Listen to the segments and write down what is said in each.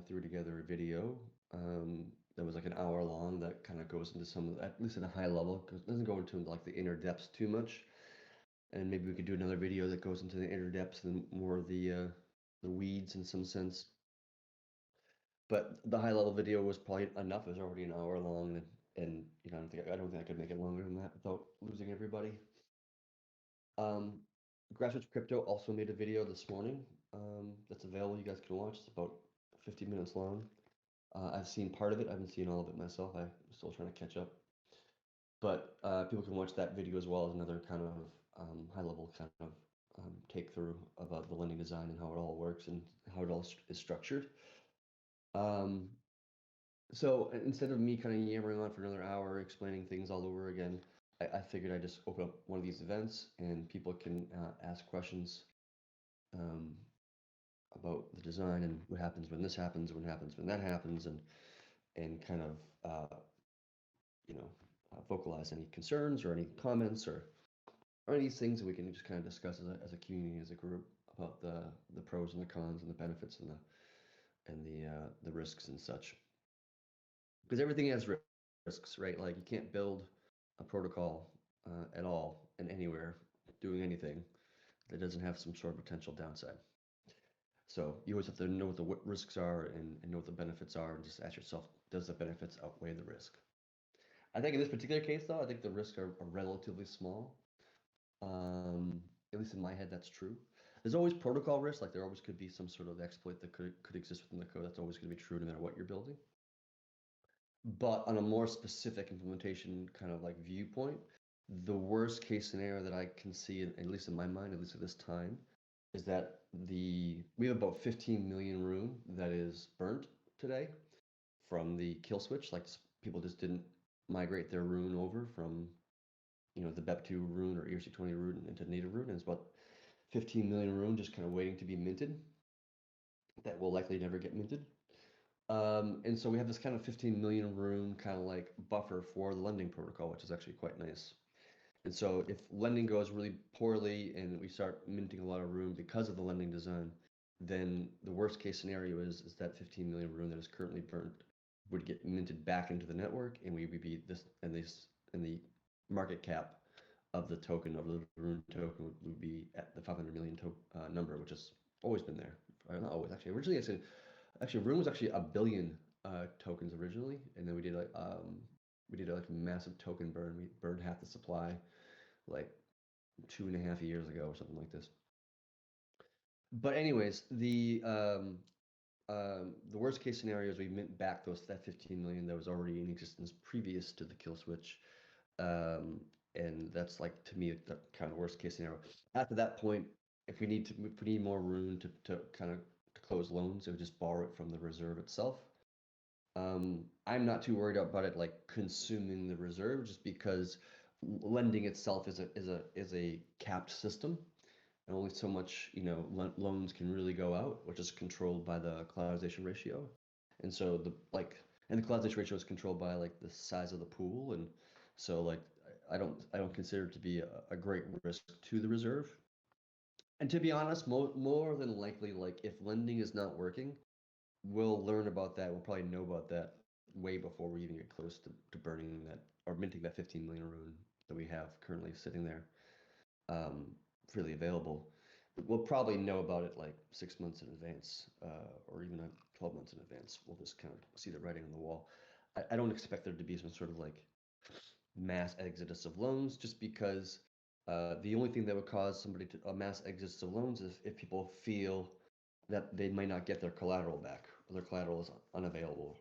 threw together a video that was like an hour long that kind of goes into some of at least at a high level, because it doesn't go into like the inner depths too much. And maybe we could do another video that goes into the inner depths and more of the weeds in some sense. But the high level video was probably enough. It was already an hour long, and you know, I don't think I could make it longer than that without losing everybody. Grassroots Crypto also made a video this morning that's available. You guys can watch. It's about 50 minutes long. I've seen part of it. I haven't seen all of it myself. I'm still trying to catch up. But people can watch that video as well as another kind of high-level kind of take through about the lending design and how it all works and how it all is structured. So instead of me kind of yammering on for another hour explaining things all over again, I figured I'd just open up one of these events and people can ask questions about the design and what happens when this happens, what happens when that happens, and kind of you know, vocalize any concerns or any comments or any of these things that we can just kind of discuss as a community, as a group, about the pros and the cons and the benefits and the risks and such. Because everything has risks, right? Like you can't build a protocol at all and anywhere doing anything that doesn't have some sort of potential downside. So you always have to know what the risks are and know what the benefits are, and just ask yourself, does the benefits outweigh the risk? I think in this particular case, though, I think the risks are relatively small. At least in my head, that's true. There's always protocol risk, like there always could be some sort of exploit that could exist within the code. That's always going to be true no matter what you're building. But on a more specific implementation kind of like viewpoint, the worst case scenario that I can see, at least in my mind, at least at this time, is that we have about 15 million rune that is burnt today from the kill switch. Like people just didn't migrate their rune over from, you know, the BEP2 rune or ERC20 rune into native rune. And it's about 15 million rune just kind of waiting to be minted that will likely never get minted. And so we have this kind of 15 million rune kind of like buffer for the lending protocol, which is actually quite nice. And so if lending goes really poorly and we start minting a lot of rune because of the lending design, then the worst case scenario is that 15 million rune that is currently burnt would get minted back into the network, and we would be and the market cap of the token, of the rune token, would be at the 500 million number, which has always been there. Not always, actually. Originally, rune was actually 1 billion tokens originally, and then we did like a massive token burn. We burned half the supply like 2.5 years ago or something like this. But anyways, the worst case scenario is we mint back that 15 million that was already in existence previous to the kill switch, and that's like, to me, the kind of worst case scenario. After that point, if we need more rune to kind of close loans, it would just borrow it from the reserve itself. I'm not too worried about it like consuming the reserve, just because lending itself is a capped system, and only so much, you know, loans can really go out, which is controlled by the collateralization ratio. And so the collateralization ratio is controlled by like the size of the pool, and so like I don't consider it to be a great risk to the reserve. And to be honest, more than likely, like if lending is not working, we'll learn about that. We'll probably know about that way before we even get close to burning that or minting that 15 million rune that we have currently sitting there, freely available. We'll probably know about it like 6 months in advance, or even 12 months in advance. We'll just kind of see the writing on the wall. I don't expect there to be some sort of like mass exodus of loans, just because the only thing that would cause somebody to a mass exodus of loans is if people feel that they might not get their collateral back, or their collateral is unavailable.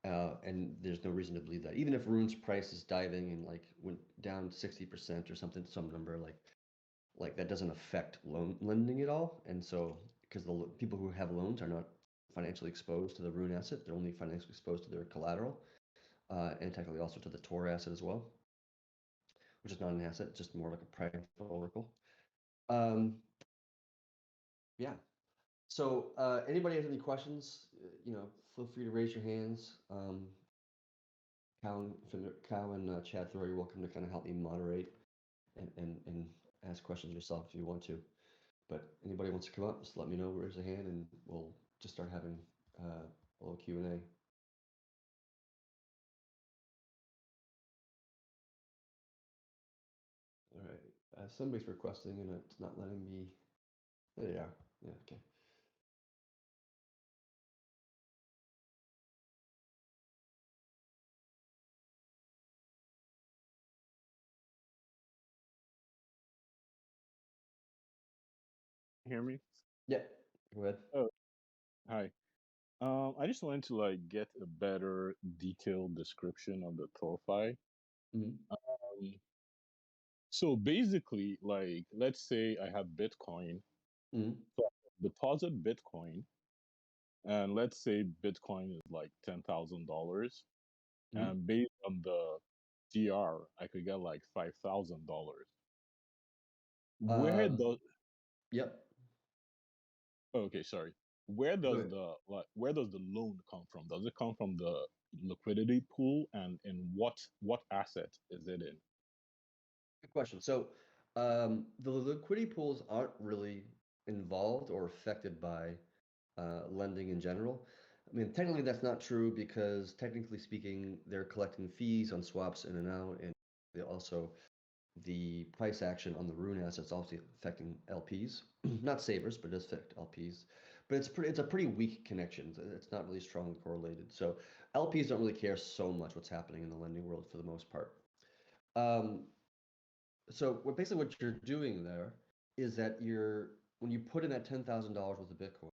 And there's no reason to believe that. Even if rune's price is diving and like went down 60% or something, some number, like that doesn't affect lending at all. And so, because the people who have loans are not financially exposed to the rune asset, they're only financially exposed to their collateral, and technically also to the Tor asset as well, which is not an asset, it's just more like a private oracle. Yeah. So anybody has any questions, you know, feel free to raise your hands. Cal and Chad Thor, you're welcome to kind of help me moderate and ask questions yourself if you want to. But anybody wants to come up, just let me know, raise a hand, and we'll just start having Q&A. All right. Somebody's requesting and it's not letting me. There they are. Yeah, okay. Hear me? Yeah, go ahead. Oh, hi. I just wanted to like get a better detailed description of the THORFi. Mm-hmm. Um, so basically, like, let's say I have Bitcoin, Mm-hmm. so I deposit Bitcoin, and let's say Bitcoin is like $10,000, Mm-hmm. and based on the DR, I could get like $5,000. Where Um, does yep. Okay, sorry. Where Go does ahead. where does the loan come from? Does it come from the liquidity pool, and in what asset is it in? Good question. So, the liquidity pools aren't really involved or affected by lending in general. I mean, technically that's not true because technically speaking, they're collecting fees on swaps in and out, and they also the price action on the Rune assets obviously affecting LPs, not savers, but it does affect LPs. But it's a pretty weak connection. It's not really strongly correlated. So LPs don't really care so much what's happening in the lending world for the most part. Um, so basically what you're doing there is that when you put in that $10,000 worth of Bitcoin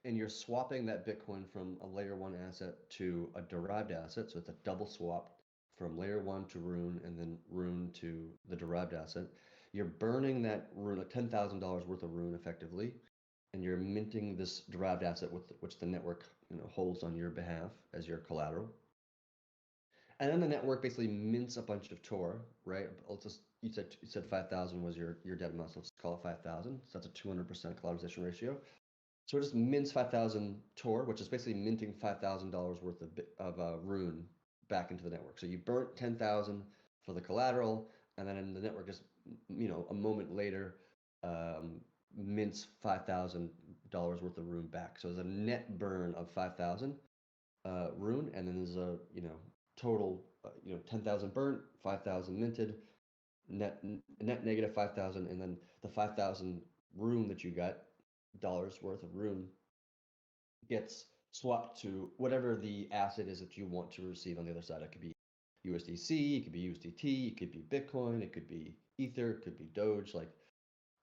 and you're swapping that Bitcoin from a layer one asset to a derived asset, so it's a double swap from layer one to Rune and then Rune to the derived asset. You're burning that Rune, $10,000 worth of Rune effectively, and you're minting this derived asset with which the network holds on your behalf as your collateral. And then the network basically mints a bunch of Tor, right? Let's just you said 5,000 was your debt amount, so let's call it 5,000. So that's a 200% collateralization ratio. So it just mints 5,000 Tor, which is basically minting $5,000 worth of Rune back into the network. So you burnt 10,000 for the collateral, and then the network just a moment later um, mints $5,000 worth of Rune back. So there's a net burn of 5,000 Rune, and then there's a total 10,000 burnt, 5,000 minted, net negative 5,000, and then the 5,000 Rune that you got dollars worth of Rune gets swapped to whatever the asset is that you want to receive on the other side. It could be USDC, it could be USDT, it could be Bitcoin, it could be Ether, it could be Doge. Like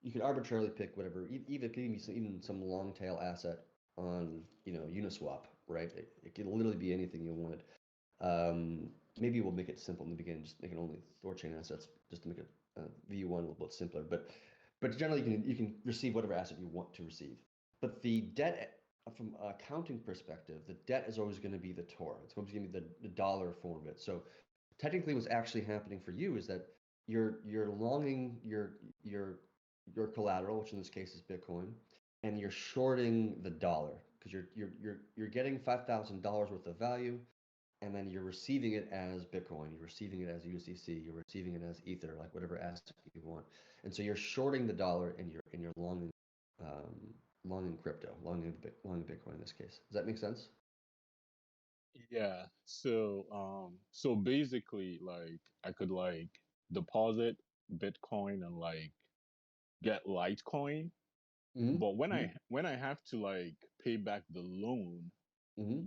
you could arbitrarily pick whatever, even it could be even some long tail asset on Uniswap, right? It could literally be anything you wanted. Um, Maybe we'll make it simple in the beginning, just make it only THORChain assets, just to make it V1 a little bit simpler. But generally, you can receive whatever asset you want to receive. But the debt, from an accounting perspective, the debt is always going to be the Tor. It's always going to be the dollar form of it. So technically, what's actually happening for you is that you're longing your collateral, which in this case is Bitcoin, and you're shorting the dollar because you're getting $5,000 worth of value, and then you're receiving it as Bitcoin, you're receiving it as USDC, you're receiving it as Ether, like whatever asset you want. And so you're shorting the dollar and you're longing crypto, longing Bitcoin in this case. Does that make sense? Yeah. So basically, like, I could like deposit Bitcoin and like get Litecoin, but when Mm-hmm. I have to like pay back the loan, Mm-hmm.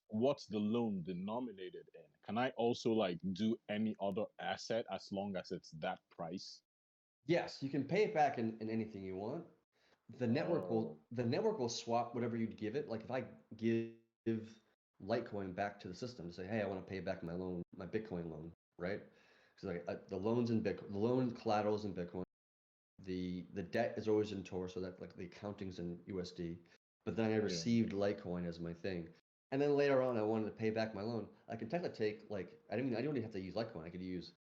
what's the loan denominated in? Can I also like do any other asset as long as it's that price? Yes, you can pay it back in anything you want. Oh, The network will swap whatever you'd give it. Like if I give Litecoin back to the system to say, hey, I want to pay back my loan, my Bitcoin loan, right? Because like the loans in Bitcoin, the loan collaterals in Bitcoin. The debt is always in Tor, so that like the accounting's in USD. But then I yeah, received Litecoin as my thing, and then later on I wanted to pay back my loan. I can technically take like I don't even have to use Litecoin. I could use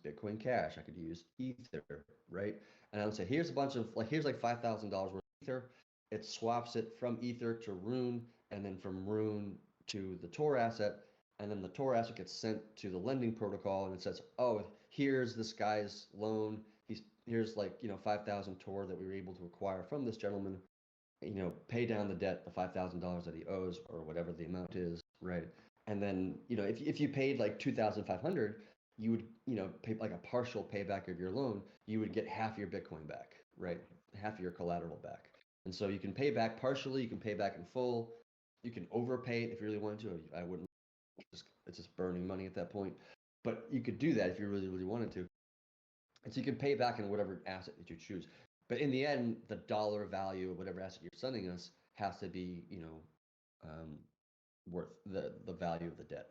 Bitcoin Cash. I could use Ether, right? And I would say here's a bunch of like here's like $5,000 worth of Ether. It swaps it from Ether to Rune, and then from Rune to the Tor asset, and then the Tor asset gets sent to the lending protocol, and it says, oh, here's this guy's loan. Here's like 5,000 Tor that we were able to acquire from this gentleman, pay down the debt, the $5,000 that he owes or whatever the amount is, right? And then, if you paid like 2,500, you would, pay like a partial payback of your loan, you would get half your Bitcoin back, right? Half of your collateral back. And so you can pay back partially, you can pay back in full, you can overpay it if you really wanted to. I wouldn't, it's just burning money at that point. But you could do that if you really, really wanted to. And so you can pay back in whatever asset that you choose. But in the end, the dollar value of whatever asset you're sending us has to be, um, worth the value of the debt.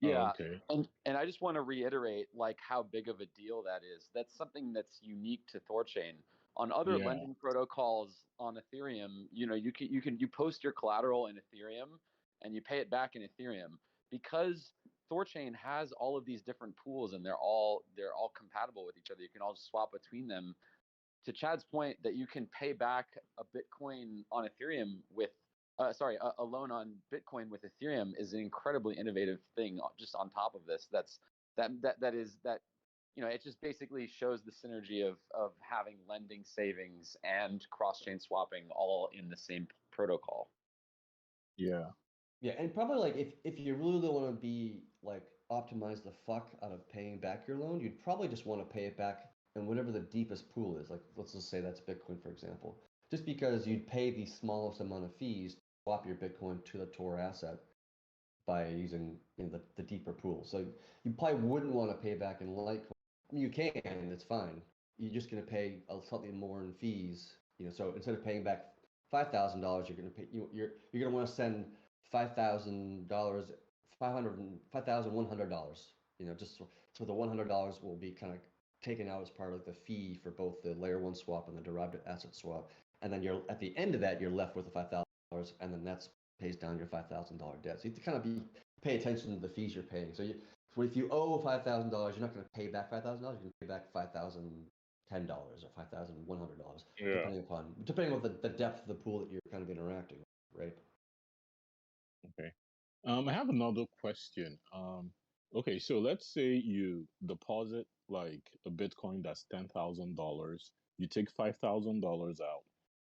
Oh, Yeah, okay. and I just want to reiterate like how big of a deal that is. That's something that's unique to THORChain. On other Yeah. lending protocols on Ethereum, you post your collateral in Ethereum and you pay it back in Ethereum. Because THORChain has all of these different pools and they're all compatible with each other. You can all swap between them. To Chad's point, that you can pay back a Bitcoin on Ethereum with a loan on Bitcoin with Ethereum is an incredibly innovative thing. Just on top of this, it just basically shows the synergy of having lending, savings, and cross chain swapping all in the same protocol. Yeah. Yeah, and probably like if you really want to be like optimize the fuck out of paying back your loan, you'd probably just want to pay it back in whatever the deepest pool is. Like let's just say that's Bitcoin, for example. Just because you'd pay the smallest amount of fees to swap your Bitcoin to the Tor asset by using the deeper pool. So you probably wouldn't want to pay back in Litecoin. I mean, you can, it's fine. You're just going to pay something more in fees. So instead of paying back $5,000, you're going to pay you're going to want to send $5,000, $5,100. Just so the $100 will be kind of taken out as part of the fee for both the layer one swap and the derived asset swap. And then you're at the end of that, you're left with the $5,000, and then that's pays down your $5,000 debt. So you have to kind of pay attention to the fees you're paying. So if you owe $5,000, you're not going to pay back $5,000. You can pay back $5,010 or $5,100, Yeah. depending on the depth of the pool that you're kind of interacting with, right? Okay. I have another question. Okay, so let's say you deposit like a Bitcoin that's $10,000. You take $5,000 out.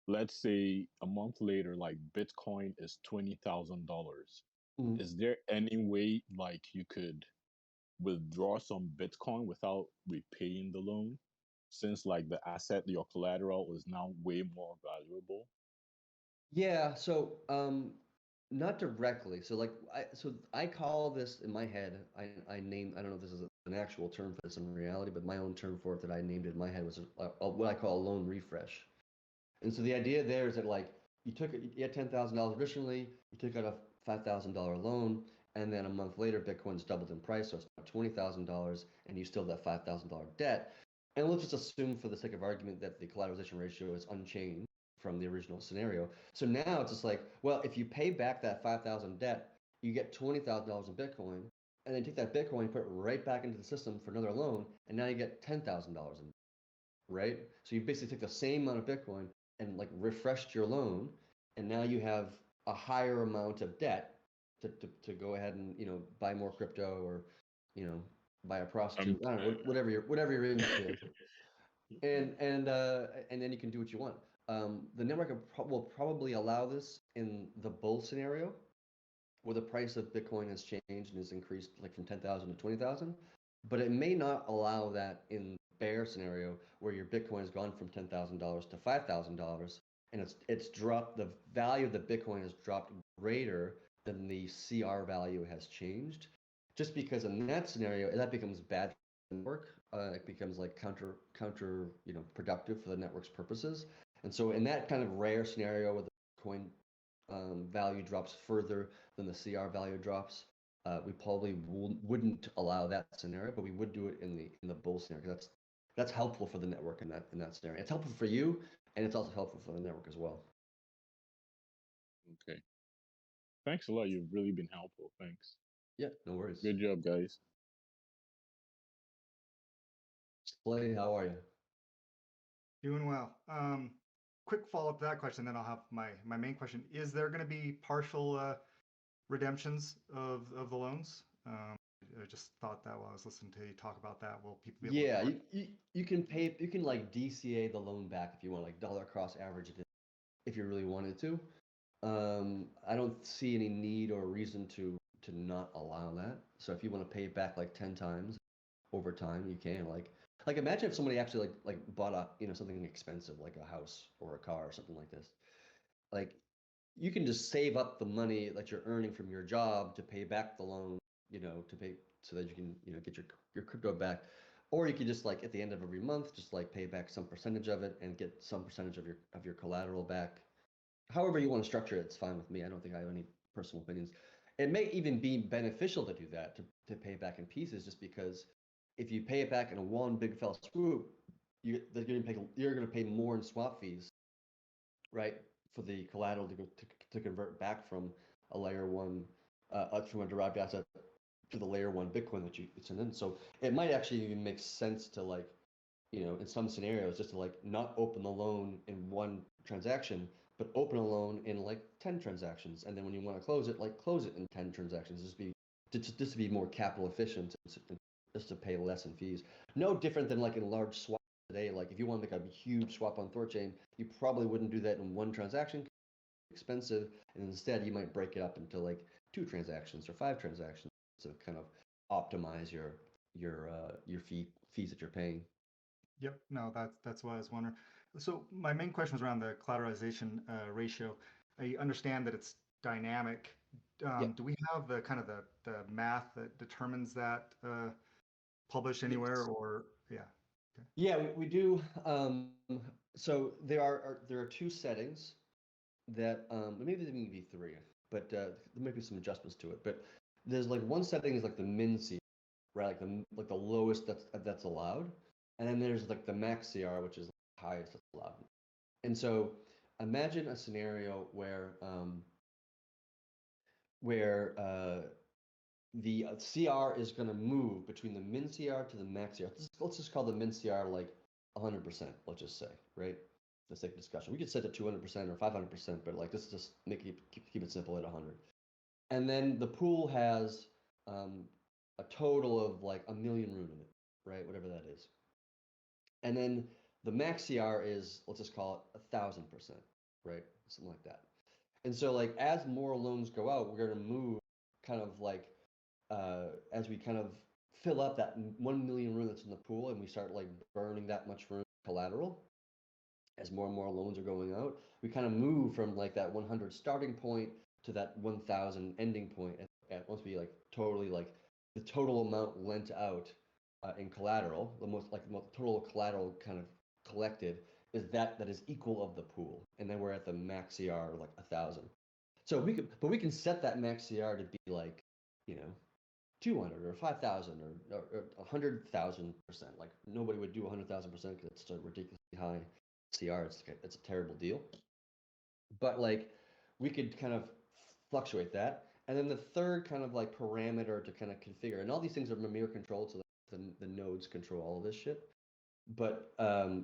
Let's say a month later, like Bitcoin is $20,000. Mm. Is there any way like you could withdraw some Bitcoin without repaying the loan? Since like the asset, your collateral is now way more valuable. Yeah, so not directly. So I call this in my head. I don't know if this is an actual term for this in reality, but my own term for it that I named in my head was what I call a loan refresh. And so the idea there is that like you had $10,000 originally, you took out a $5,000 loan, and then a month later Bitcoin's doubled in price, so it's now $20,000, and you still have that $5,000 debt. And let's just assume for the sake of argument that the collateralization ratio is unchanged from the original scenario. So now it's just like, well, if you pay back that 5,000 debt, you get $20,000 in Bitcoin, and then take that Bitcoin, put it right back into the system for another loan, and now you get $10,000 in, right? So you basically take the same amount of Bitcoin and like refreshed your loan, and now you have a higher amount of debt to go ahead and buy more crypto or you know buy a prostitute. I don't know, whatever you're into, and then you can do what you want. The network will probably allow this in the bull scenario, where the price of Bitcoin has changed and has increased like from 10,000 to 20,000, but it may not allow that in bear scenario where your Bitcoin has gone from $10,000 to $5,000, and it's dropped, the value of the Bitcoin has dropped greater than the CR value has changed. Just because in that scenario that becomes bad for the network. It becomes like counter productive for the network's purposes. And so in that kind of rare scenario where the coin value drops further than the CR value drops, we probably wouldn't allow that scenario, but we would do it in the bull scenario. That's helpful for the network in that scenario. It's helpful for you, and it's also helpful for the network as well. Okay. Thanks a lot. You've really been helpful. Thanks. Yeah, no worries. Good job, guys. Slay, how are you? Doing well. Quick follow-up to that question, then I'll have my main question. Is there going to be partial redemptions of the loans? I just thought that while I was listening to you talk about that. Will people be able you can like DCA the loan back if you want, like dollar cost average it if you really wanted to. I don't see any need or reason to not allow that. So if you want to pay it back like 10 times over time, you can. Like imagine if somebody actually bought a something expensive like a house or a car or something like this. Like you can just save up the money that you're earning from your job to pay back the loan, to pay so that you can, get your crypto back. Or you could just like at the end of every month, just like pay back some percentage of it and get some percentage of your collateral back. However you want to structure it, it's fine with me. I don't think I have any personal opinions. It may even be beneficial to do that, to pay back in pieces, just because if you pay it back in a one big fell swoop, you're gonna pay more in swap fees, right? For the collateral to convert back from a layer one, from a derived asset to the layer one Bitcoin that it's in. So it might actually even make sense to like, in some scenarios, just to like not open the loan in one transaction, but open a loan in like 10 transactions. And then when you want to close it, like close it in 10 transactions, just to be more capital efficient and just to pay less in fees. No different than like in large swaps today. Like if you want to make a huge swap on THORChain, you probably wouldn't do that in one transaction, expensive, and instead you might break it up into like 2 transactions or 5 transactions to kind of optimize your fees that you're paying. Yep. No, that's what I was wondering. So my main question was around the collateralization ratio. I understand that it's dynamic. Yeah. Do we have the kind of the math that determines that published anywhere, Yes. or yeah? Okay. Yeah, we do. So there are 2 settings that maybe there may be 3, but there might be some adjustments to it. But there's like one setting is like the min CR, right? Like the lowest that's allowed, and then there's like the max CR, which is the highest that's allowed. And so imagine a scenario where the CR is going to move between the min CR to the max CR. Let's just call the min CR like 100%, let's just say, right? For the sake of discussion. We could set it 200% or 500%, but like let's just keep it simple at 100. And then the pool has a total of like 1,000,000 rune in it, right? Whatever that is. And then the max CR is, let's just call it 1,000%, right? Something like that. And so like as more loans go out, we're going to move kind of like as we kind of fill up that 1,000,000 rune that's in the pool, and we start like burning that much rune collateral, as more and more loans are going out, we kind of move from like that 100 starting point to that 1,000 ending point at once we like totally like the total amount lent out in collateral, the most total collateral kind of collected is that is equal of the pool, and then we're at the max CR like 1,000. So we can set that max CR to be like, 200 or 5,000 or 100,000%. Like nobody would do 100,000% because it's a ridiculously high CR. It's a terrible deal. But like we could kind of fluctuate that. And then the third kind of like parameter to kind of configure, and all these things are Mimir controlled, so the nodes control all of this shit. But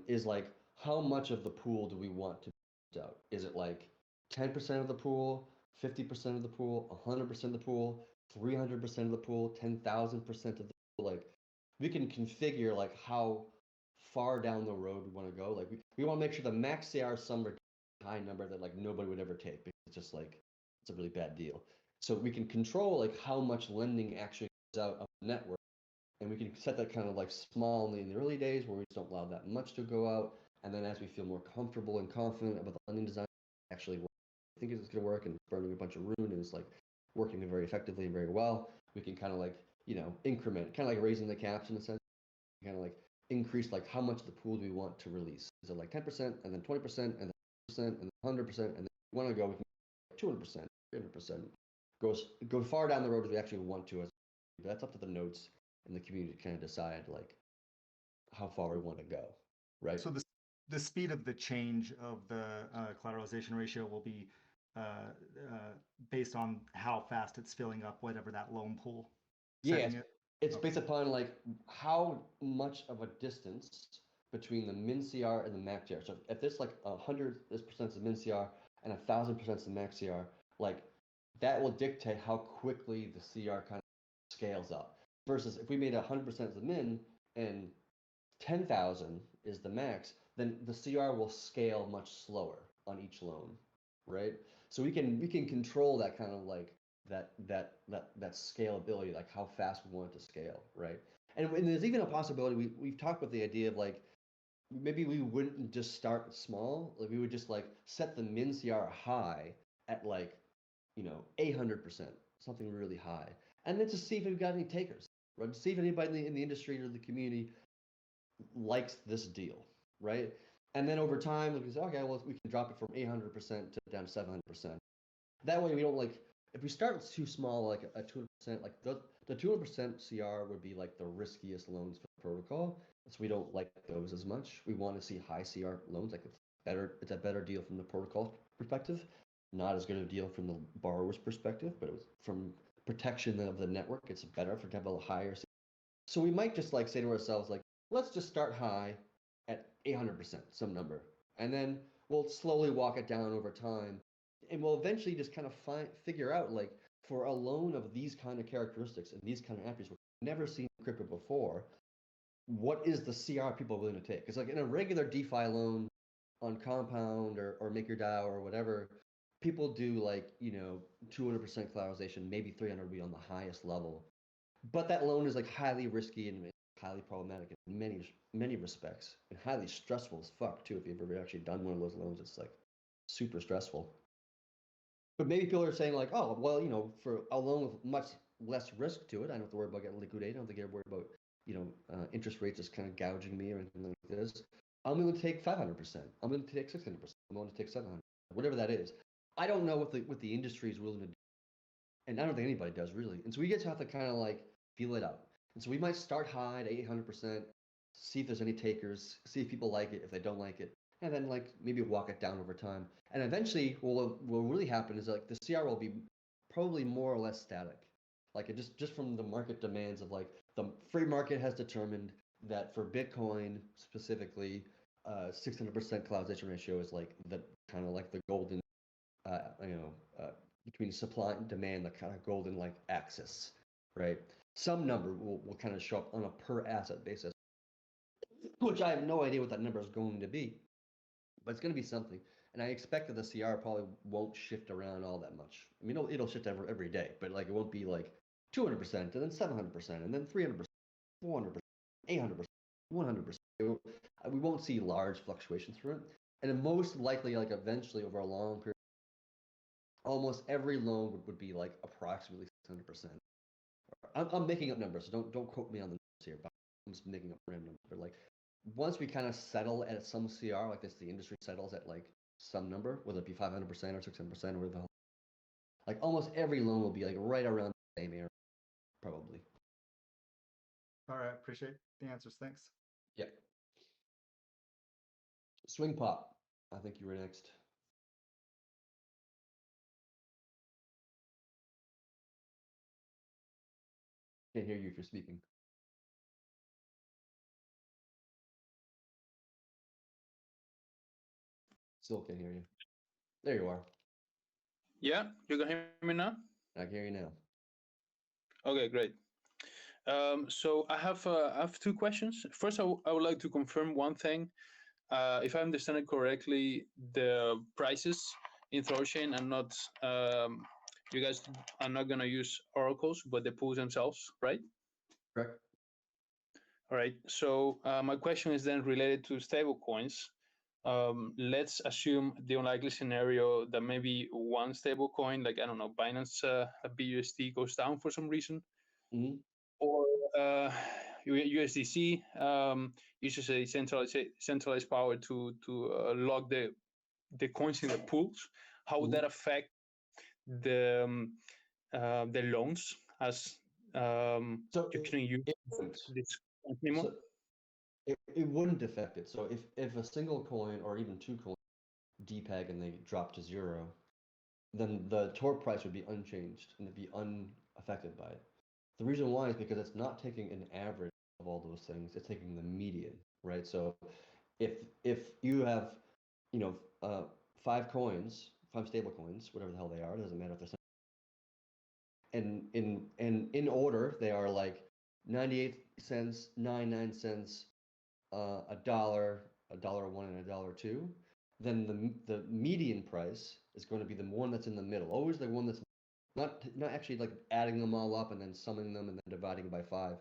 is like how much of the pool do we want to be out? Is it like 10% of the pool, 50% of the pool, 100% of the pool, 300% of the pool, 10,000% of the pool? Like we can configure like how far down the road we want to go. Like we want to make sure the max CR is some high number that like nobody would ever take because it's just like it's a really bad deal. So we can control like how much lending actually goes out of the network, and we can set that kind of like small in the early days where we just don't allow that much to go out, and then as we feel more comfortable and confident about the lending design, actually I think it's going to work and burning a bunch of rune and it's like working very effectively and very well, we can kind of like increment, kind of like raising the caps in a sense, kind of like increase like how much of the pool do we want to release. Is it like 10% and then 20% and then 100% and then 100%, and then we want to go, we can 200%, 300%. Go far down the road as we actually want to. But that's up to the nodes and the community to kind of decide like how far we want to go, right? So the speed of the change of the collateralization ratio will be based on how fast it's filling up whatever that loan pool setting is. It's based upon like how much of a distance between the min CR and the max CR. So if this like 100% is the min CR and 1,000% is the max CR, like that will dictate how quickly the CR kind of scales up. Versus if we made 100% as the min and 10,000 is the max, then the CR will scale much slower on each loan, right? So we can control that kind of like that scalability, like how fast we want it to scale, right? And there's even a possibility we've talked about the idea of like maybe we wouldn't just start small, like we would just like set the min CR high at like 800%, something really high, and then to see if we've got any takers, right? To see if anybody in the industry or the community likes this deal, right? And then over time, we can say, okay, well, we can drop it from 800% to down to 700%. That way, we don't like if we start too small, like a 200%, like the 200% CR would be like the riskiest loans for the protocol. So we don't like those as much. We want to see high CR loans, like it's a better deal from the protocol perspective, not as good a deal from the borrower's perspective, but it was from protection of the network. It's better for to have a higher. So we might just like say to ourselves, like, let's just start high at 800%, some number, and then we'll slowly walk it down over time, and we'll eventually just kind of figure out, like, for a loan of these kind of characteristics and these kind of attributes we've never seen in crypto before, what is the CR people are willing to take? Because like in a regular DeFi loan on Compound or MakerDAO or whatever, people do like 200% collateralization, maybe 300 would be on the highest level, but that loan is like highly risky and highly problematic in many respects, and highly stressful as fuck too. If you've ever actually done one of those loans, it's like super stressful. But maybe people are saying like, oh, well, for a loan with much less risk to it, I don't have to worry about getting liquidated. I don't have to worry about interest rates just kind of gouging me or anything like this. I'm going to take 500%. I'm going to take 600%. I'm going to take 700%, whatever that is. I don't know what the industry is willing to do, and I don't think anybody does really. And so we just have to kind of like feel it out. And so we might start high at 800%, see if there's any takers, see if people like it, if they don't like it, and then like maybe walk it down over time. And eventually, what will really happen is like the CR will be probably more or less static. Like it just from the market demands of like the free market has determined that for Bitcoin specifically, 600% collateralization ratio is like the kind of like the golden, between supply and demand, the kind of golden like axis, right? Some number will kind of show up on a per asset basis, which I have no idea what that number is going to be, but it's going to be something. And I expect that the CR probably won't shift around all that much. I mean, it'll shift every day, but like it won't be like 200% and then 700% and then 300%, 400%, 800%, 100%. We won't see large fluctuations through it. And then most likely, like eventually over a long period, almost every loan would be like approximately 600%. I'm making up numbers, so don't quote me on the numbers here, but I'm just making up random numbers. But like once we kind of settle at some CR like this, the industry settles at like some number, whether it be 500% or 600% or whatever the hell, like almost every loan will be like right around the same area, probably. All right, appreciate the answers. Thanks. Yeah. Swing Pop, I think you were next. Can't hear you if you're speaking. Still can't hear you. There you are. Yeah, you can hear me now? I can hear you now. Okay, great. So I have two questions. First, I would like to confirm one thing. If I understand it correctly, the prices in THORChain are not, you guys are not going to use oracles, but the pools themselves, right? Correct. All right. So my question is then related to stablecoins. Let's assume the unlikely scenario that maybe one stablecoin, like I don't know, Binance BUSD goes down for some reason, or USDC uses a centralized power to lock the coins in the pools. How would that affect the loans as so you can use this anymore? So it wouldn't affect it. So if a single coin or even two coins depeg and they drop to zero, then the Tor price would be unchanged and it'd be unaffected by it. The reason why is because it's not taking an average of all those things; it's taking the median, right? So if you have 5 coins, 5 stable coins, whatever the hell they are, it doesn't matter if they're and in order they are like 98 cents, 99 cents, $1, $1.01, and $1.02. then the median price is going to be the one that's in the middle. Always the one that's not actually like adding them all up and then summing them and then dividing by 5.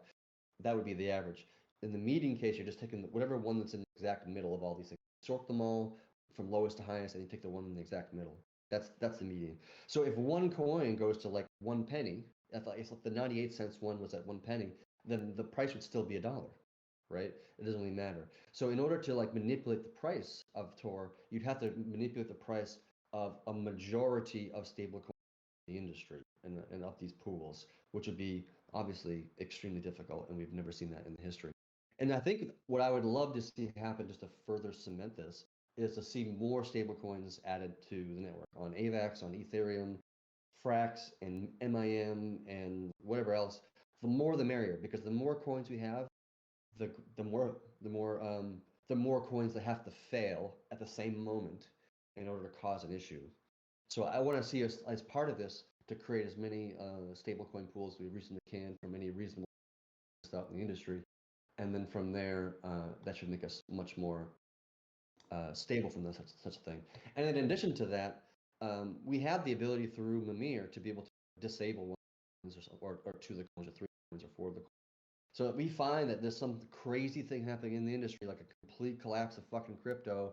That would be the average. In the median case, you're just taking whatever one that's in the exact middle of all these things. Sort them all from lowest to highest, and you take the one in the exact middle. That's the median. So if one coin goes to like 1 penny, if the 98 cents one was at 1 penny, then the price would still be $1, right? It doesn't really matter. So in order to like manipulate the price of Tor, you'd have to manipulate the price of a majority of stablecoins in the industry and of these pools, which would be obviously extremely difficult, and we've never seen that in the history. And I think what I would love to see happen just to further cement this is to see more stablecoins added to the network on AVAX, on Ethereum, Frax, and MIM, and whatever else. The more the merrier, because the more coins we have, the more coins that have to fail at the same moment in order to cause an issue. So I want to see us as part of this to create as many stablecoin pools as we reasonably can from any reasonable stuff in the industry, and then from there, that should make us much more stable from such a thing. And in addition to that, we have the ability through Mimir to be able to disable ones or 2 of the coins or 3 coins or 4 of the coins. So if we find that there's some crazy thing happening in the industry, like a complete collapse of fucking crypto,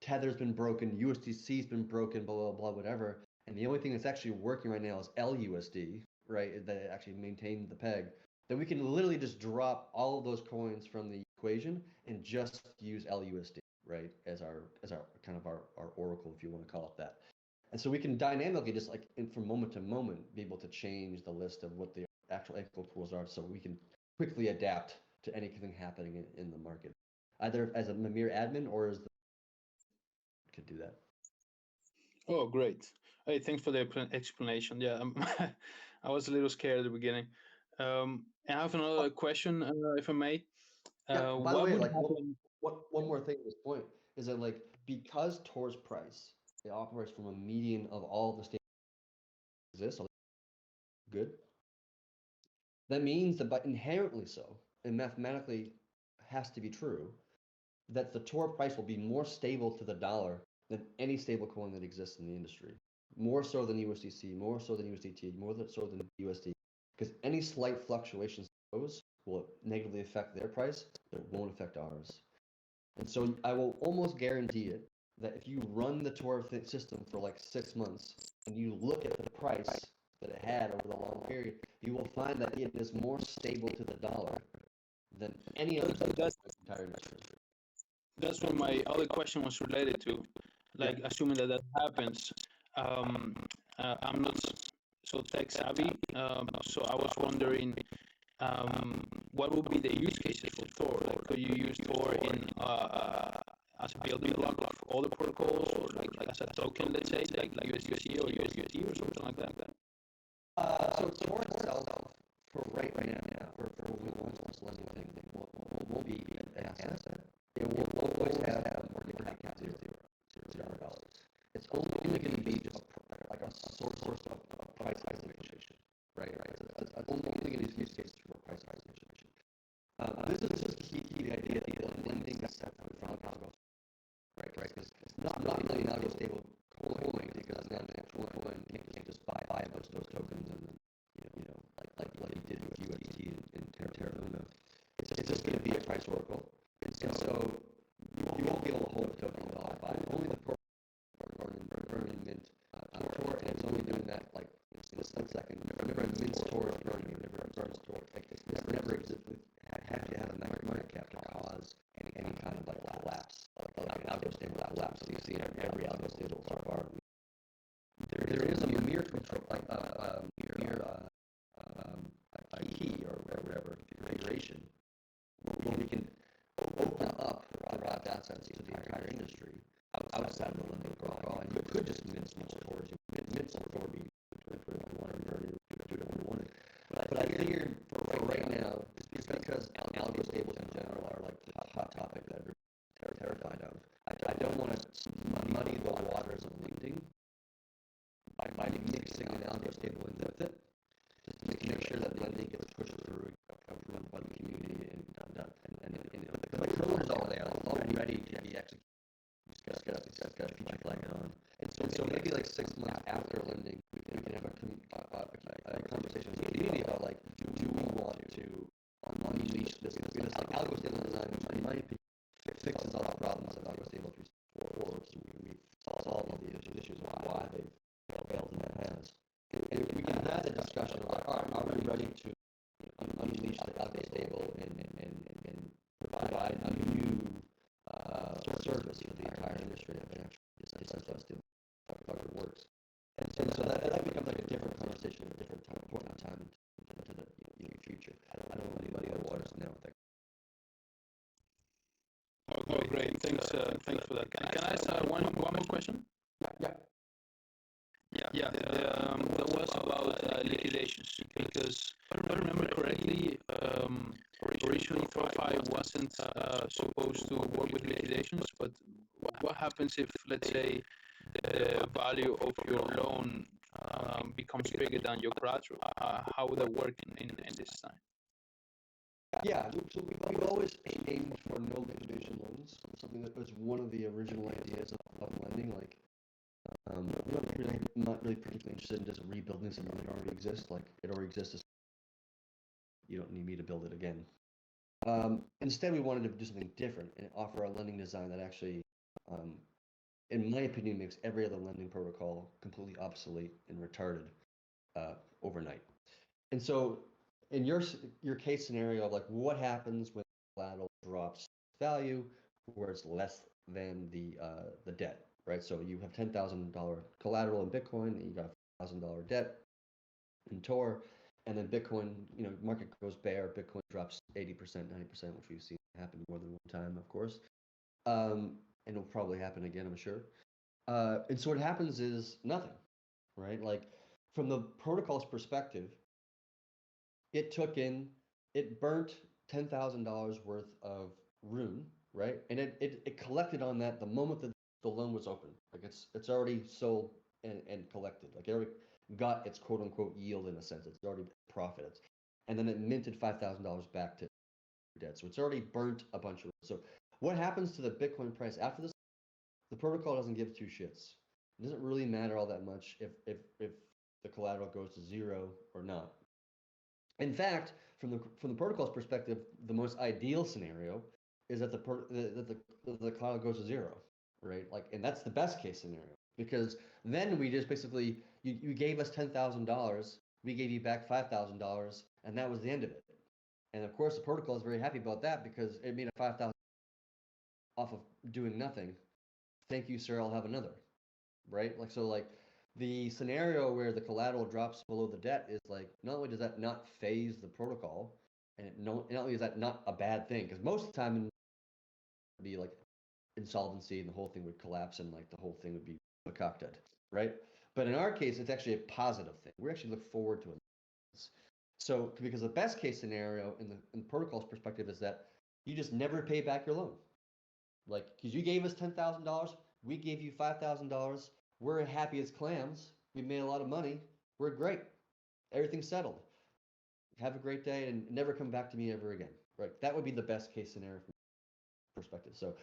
Tether's been broken, USDC's been broken, blah, blah, blah, whatever, and the only thing that's actually working right now is LUSD, right, that actually maintained the peg, then we can literally just drop all of those coins from the equation and just use LUSD, right, as our kind of our oracle, if you want to call it that. And so we can dynamically just like from moment to moment be able to change the list of what the actual equal pools are, so we can quickly adapt to anything happening in the market, either as a Mimir admin or as the could do that. Oh, great. Hey, thanks for the explanation. Yeah, I was a little scared at the beginning. I have another question, if I may. Yeah, by the way, like one more thing at this point is that like because Tor's price, it operates from a median of all the states that exist, good. That means that by inherently so, and mathematically has to be true, that the Tor price will be more stable to the dollar than any stable coin that exists in the industry. More so than USDC, more so than USDT, more so than USD. Because any slight fluctuations will negatively affect their price, but it won't affect ours. And so I will almost guarantee it that if you run the Tor system for like 6 months and you look at the price that it had over the long period, you will find that it is more stable to the dollar than any other entire industry. That's what my other question was related to. Like, assuming that happens, I'm not so tech savvy, so I was wondering, what would be the use cases for Tor? Like, could you use Tor in as a building block of all the protocols, or like as a token, let's say, like USDC or USDT or something like that? So Tor itself, for right now, for almost anything, will be an asset. It will always have more different cap $0. It's only going to be just like a source of price isolation, right? It's only going to be use cases for price isolation. This is just key to the idea that the lending is set from algo, right? Because it's not really an algo stable coin, because it's not an actual coin. You can't just buy a bunch of those tokens and then like you did with USDT and Terra Luna. It's just going to be a price oracle, and so you won't be able to hold a token at all. Only the burning mint Tor, and it's only doing that like in a split second. Whenever it mints Tor, it's burning. Whenever it burns Tor, it's never existed. Had to have a market cap to cause any kind of like collapse, like an algo stable collapse. So you see every algo stable so far. There is a Mimir control, like Mimir key or whatever configuration, where we can open up the raw assets to the entire industry outside of the lending protocol, and you could just mint more Tors. You mint more Tor, you could put it on one or do it on one. But I figured for right now, it's because algo stables in general are like the hot topic that we're terrified of. I don't want to muddy the waters of lending by mixing an algo stable in with it, just to make sure that lending gets pushed through approved by the community and the code is all there. It's all ready to be executed. Just so maybe like 6 months after lending, we can have a conversation with the community about like, do we want to unleash this? Because like algo stable design, in my opinion, fixes all the problems of algo stable 3.4. So we solve all the issues of why they've failed in that has. And we can have that discussion of like, all right, are we ready to unleash the algo stable and provide a new service for the entire industry of decentralized stable how it works. And so that becomes like a different conversation at a different point in time into the future. I don't know if anybody else wants to know what that. Oh, great. Thanks for that. Can I ask one more question? Yeah. That was about liquidations, because if I remember correctly, originally THORFi wasn't supposed to work with liquidations, but what happens if, let's say, the value of your loan becomes bigger than your collateral? How would that work in this time? Yeah, so we've always aimed for no liquidation loans, something that was one of the original ideas of lending. Like, I'm not really particularly interested in just rebuilding something that already exists. Like, it already exists. You don't need me to build it again. Instead, we wanted to do something different and offer a lending design that actually, in my opinion, makes every other lending protocol completely obsolete and retarded overnight. And so, in your case scenario of like, what happens when collateral drops value, where it's less than the debt, right? So you have $10,000 collateral in Bitcoin, and you got $1,000 debt in Tor, and then Bitcoin, market goes bear, Bitcoin drops 80%, 90%, which we've seen happen more than one time, of course. And it'll probably happen again, I'm sure. And so what happens is nothing, right? Like, from the protocol's perspective, it burnt $10,000 worth of rune, right? And it collected on that the moment that the loan was open. Like, it's already sold and collected. Like, it already got its quote unquote yield in a sense. It's already profited. And then it minted $5,000 back to debt. So it's already burnt a bunch of. So what happens to the Bitcoin price after this? The protocol doesn't give two shits. It doesn't really matter all that much if the collateral goes to zero or not. In fact, from the protocol's perspective, the most ideal scenario is that the collateral goes to zero, right? Like, and that's the best case scenario, because then we just basically you gave us $10,000, we gave you back $5,000, and that was the end of it. And of course, the protocol is very happy about that because it made a $5,000 off of doing nothing. Thank you, sir. I'll have another, right? Like, so like. The scenario where the collateral drops below the debt is like, not only does that not phase the protocol, and not only is that not a bad thing, because most of the time it would be like insolvency and the whole thing would collapse and like the whole thing would be concocted, right? But in our case, it's actually a positive thing. We actually look forward to it. So, because the best case scenario in the protocol's perspective is that you just never pay back your loan. Like, because you gave us $10,000, we gave you $5,000. We're happy as clams. We made a lot of money. We're great. Everything's settled. Have a great day and never come back to me ever again. Right? That would be the best case scenario from perspective. So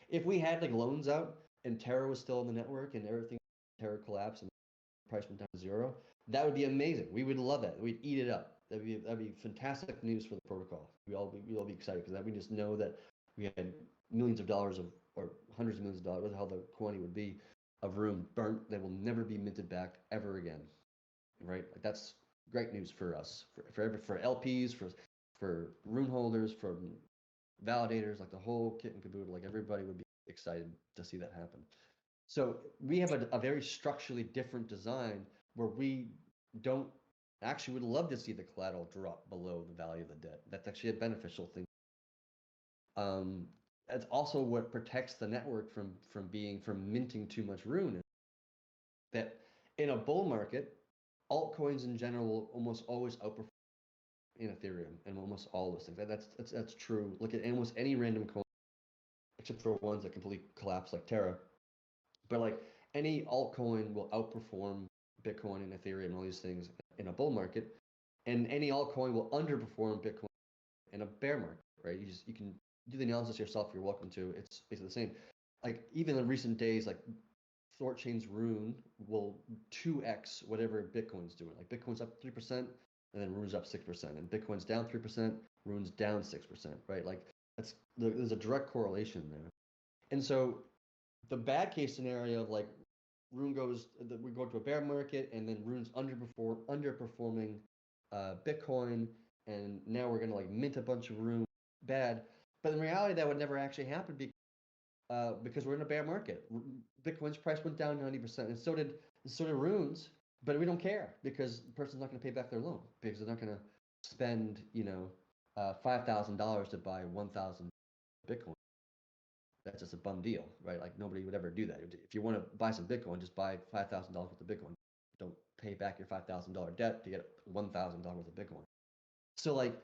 if we had like loans out and Terra was still in the network and everything, Terra collapsed and the price went down to zero, that would be amazing. We would love that. We'd eat it up. That'd be fantastic news for the protocol. We'd all be excited because we just know that we had millions of dollars or hundreds of millions of dollars, what the hell the quantity would be, of room burnt that will never be minted back ever again, right? Like, that's great news for us, for LPs, for rune holders, for validators, like the whole kit and caboodle. Like, everybody would be excited to see that happen. So we have a very structurally different design where we don't actually would love to see the collateral drop below the value of the debt. That's actually a beneficial thing. That's also what protects the network from minting too much rune. That in a bull market, altcoins in general will almost always outperform in Ethereum and almost all those things. That's true. Look at almost any random coin, except for ones that completely collapse like Terra. But like, any altcoin will outperform Bitcoin and Ethereum and all these things in a bull market, and any altcoin will underperform Bitcoin in a bear market, right? You can do the analysis yourself. You're welcome to. It's basically the same. Like, even in recent days, like THORChain's Rune will 2x whatever Bitcoin's doing. Like Bitcoin's up 3%, and then Rune's up 6%, and Bitcoin's down 3%, Rune's down 6%, right? Like there's a direct correlation there. And so the bad case scenario of like we go to a bear market, and then Rune's underperforming Bitcoin, and now we're gonna like mint a bunch of Rune, bad. But in reality, that would never actually happen because we're in a bear market. Bitcoin's price went down 90%, and so did Rune's, but we don't care because the person's not going to pay back their loan because they're not going to spend $5,000 to buy 1,000 Bitcoin. That's just a bum deal, right? Like nobody would ever do that. If you want to buy some Bitcoin, just buy $5,000 worth of Bitcoin. Don't pay back your $5,000 debt to get $1,000 worth of Bitcoin. So like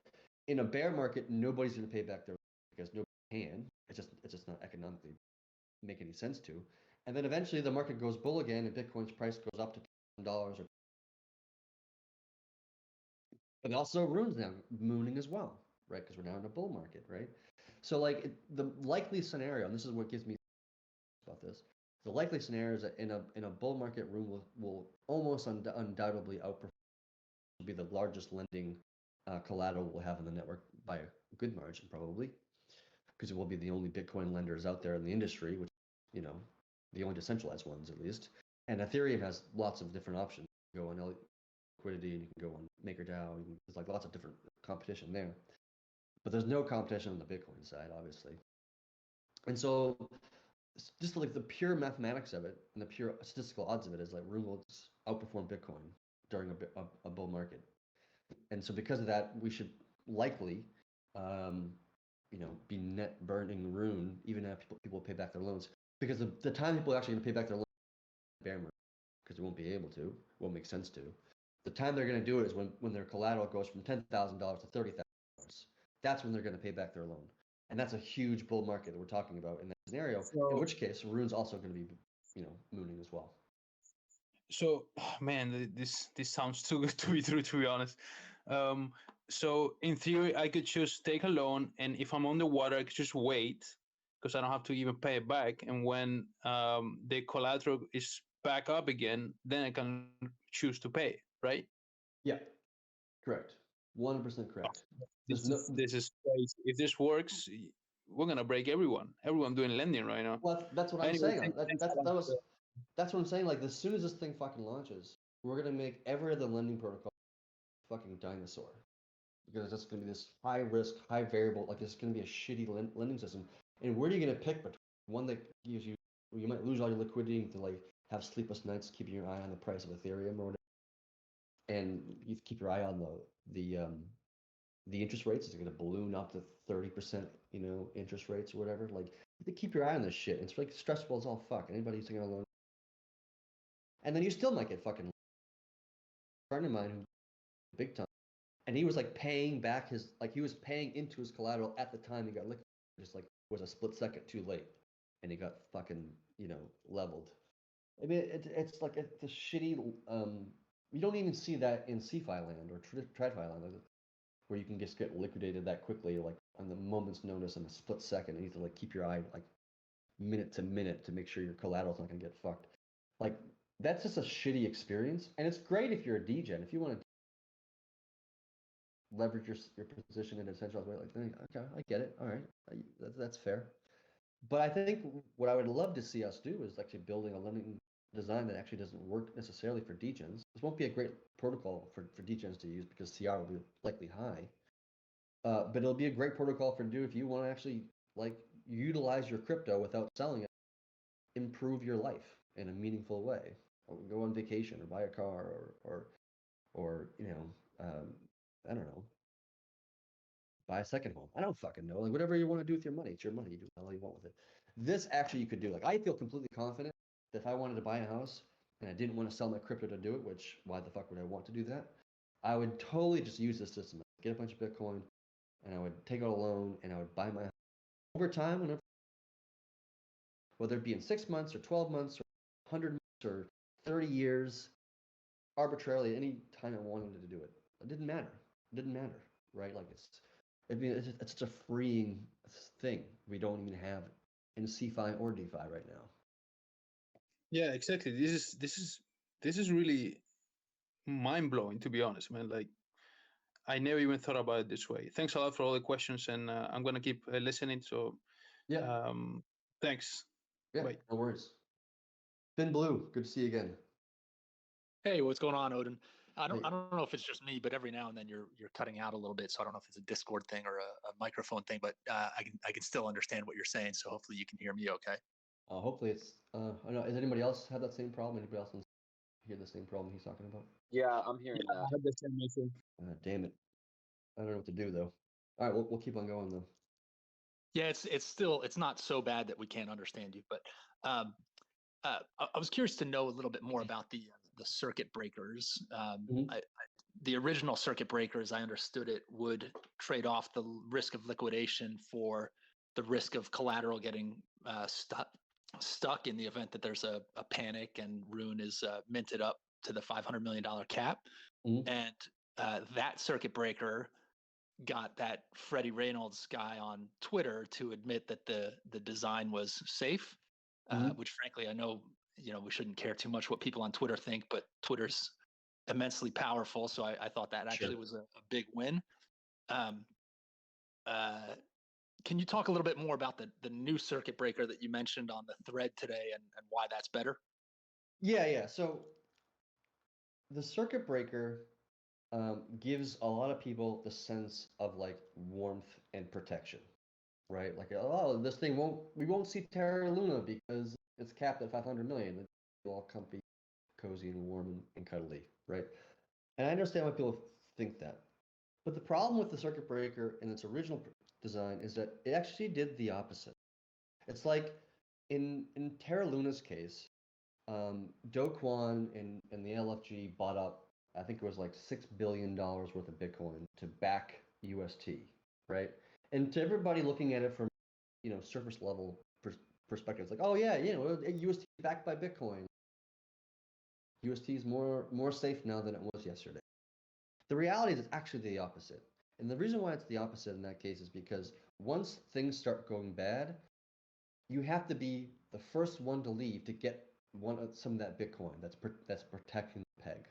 in a bear market, nobody's going to pay back their loan because nobody can. It's just not economically make any sense to. And then eventually the market goes bull again, and Bitcoin's price goes up to $1,000. But also Rune's now mooning as well, right? Because we're now in a bull market, right? So like the likely scenario, and this is what gives me about this. The likely scenario is that in a bull market, Rune will almost undoubtedly outperform. Will be the largest lending collateral we'll have in the network by a good margin, probably, because it will be the only Bitcoin lenders out there in the industry, which, the only decentralized ones at least. And Ethereum has lots of different options. You can go on liquidity, and you can go on MakerDAO. There's like lots of different competition there. But there's no competition on the Bitcoin side, obviously. And so just like the pure mathematics of it and the pure statistical odds of it is like Rune will outperform Bitcoin during a bull market. And so because of that, we should likely be net burning Rune, even if people pay back their loans, because the time people are actually going to pay back their loans bear market, because they won't be able to, won't make sense to. The time they're going to do it is when their collateral goes from $10,000 to $30,000. That's when they're going to pay back their loan, and that's a huge bull market that we're talking about in that scenario. So, in which case, Rune's also going to be, mooning as well. So, man, this sounds too good to be true, to be honest. So in theory, I could just take a loan, and if I'm on the water, I could just wait because I don't have to even pay it back. And when the collateral is back up again, then I can choose to pay, right? Yeah, correct. 100% correct. This is crazy. If this works, we're gonna break everyone. Everyone doing lending right now. Well, that's what I'm saying. That's what I'm saying. Like, as soon as this thing fucking launches, we're gonna make every other lending protocol fucking dinosaur, because it's gonna be this high risk, high variable. Like, it's gonna be a shitty lending system. And where are you gonna pick between one that gives you might lose all your liquidity to like have sleepless nights, keeping your eye on the price of Ethereum or whatever, and you keep your eye on the interest rates. Is it going to balloon up to 30%, interest rates or whatever? Like, you have to keep your eye on this shit. It's like stressful as all fuck. Anybody who's taking a loan, and then you still might get fucking. A friend of mine who big time, and he was like paying back he was paying into his collateral at the time he got liquidated. Just like was a split second too late, and he got fucking leveled. I mean, it's like it's a shitty. You don't even see that in CeFi land or TradFi land, where you can just get liquidated that quickly, like on the moment's notice in a split second. And you have to like keep your eye like minute to minute to make sure your collateral's not gonna get fucked. Like, that's just a shitty experience. And it's great if you're a degen. If you want to leverage your position in a centralized way, like, okay, I get it. All right, that's fair. But I think what I would love to see us do is actually building a lending design that actually doesn't work necessarily for degens. This won't be a great protocol for degens to use because CR will be likely high. But it'll be a great protocol for if you want to actually like utilize your crypto without selling it, improve your life in a meaningful way, or go on vacation, or buy a car, or I don't know, buy a second home. I don't fucking know. Like, whatever you want to do with your money, it's your money. You do whatever you want with it. This actually you could do. Like, I feel completely confident that if I wanted to buy a house and I didn't want to sell my crypto to do it, which why the fuck would I want to do that? I would totally just use this system. Get a bunch of Bitcoin, and I would take out a loan, and I would buy my house over time, whether it be in 6 months or 12 months or 100 months or 30 years, arbitrarily, any time I wanted to do it. It didn't matter. Right? Like, it's such a freeing thing we don't even have in CeFi or DeFi right now. Yeah, exactly. This is really mind blowing, to be honest, man. Like I never even thought about it this way. Thanks a lot for all the questions, and I'm gonna keep listening. So, Yeah, thanks. yeah, Bye. no worries. Thin Blue, good to see you again. Hey, what's going on, Odin? Hey. I don't know if it's just me, but every now and then you're cutting out a little bit, so I don't know if it's a Discord thing or a microphone thing, but I can still understand what you're saying, so hopefully you can hear me okay. Hopefully it's. I don't know. Has anybody else had that same problem? Anybody else hear the same problem he's talking about? Yeah, I'm hearing Yeah, I that. had the same issue. Damn it! I don't know what to do though. All right, we'll keep on going though. Yeah, it's not so bad that we can't understand you, but um, I was curious to know a little bit more about the circuit breakers. Mhm. The original circuit breakers, I understood it would trade off the risk of liquidation for the risk of collateral getting stuck in the event that there's a panic and Rune is minted up to the $500 million cap. Mhm. And that circuit breaker got that Freddie Reynolds guy on Twitter to admit that the design was safe, Mhm. which frankly I know we shouldn't care too much what people on Twitter think, but Twitter's immensely powerful, so I thought that actually Sure. was a big win. Um, uh, can you talk a little bit more about the new circuit breaker that you mentioned on the thread today and why that's better? Yeah. So the circuit breaker gives a lot of people the sense of like warmth and protection, right? Like, oh, this thing we won't see Terra Luna because it's capped at 500 million. It's all comfy, cozy, and warm and cuddly, right? And I understand why people think that. But the problem with the circuit breaker in its original design is that it actually did the opposite. It's like in Terra Luna's case, Do Kwon and the LFG bought up, I think it was like $6 billion worth of Bitcoin to back UST, right? And to everybody looking at it from surface level perspective, it's like, oh yeah, UST is backed by Bitcoin. UST is more safe now than it was yesterday. The reality is it's actually the opposite. And the reason why it's the opposite in that case is because once things start going bad, you have to be the first one to leave to get some of that Bitcoin that's protecting the peg,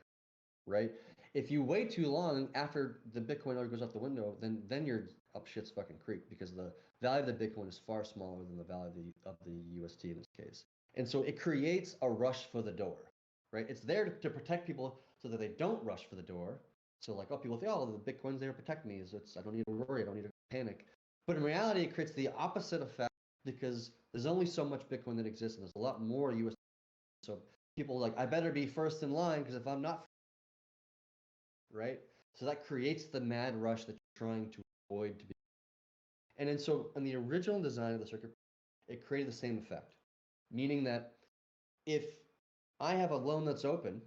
right? If you wait too long after the Bitcoin already goes out the window, then you're up shit's fucking creek because the value of the Bitcoin is far smaller than the value of the UST in this case. And so it creates a rush for the door, right? It's there to protect people so that they don't rush for the door. So like, oh, people think, oh, the Bitcoin's there to protect me. I don't need to worry, I don't need to panic. But in reality, it creates the opposite effect because there's only so much Bitcoin that exists, and there's a lot more UST. So people are like, I better be first in line because if I'm not, right? So that creates the mad rush that you're trying to avoid to be. And then so in the original design of the circuit, it created the same effect, meaning that if I have a loan that's open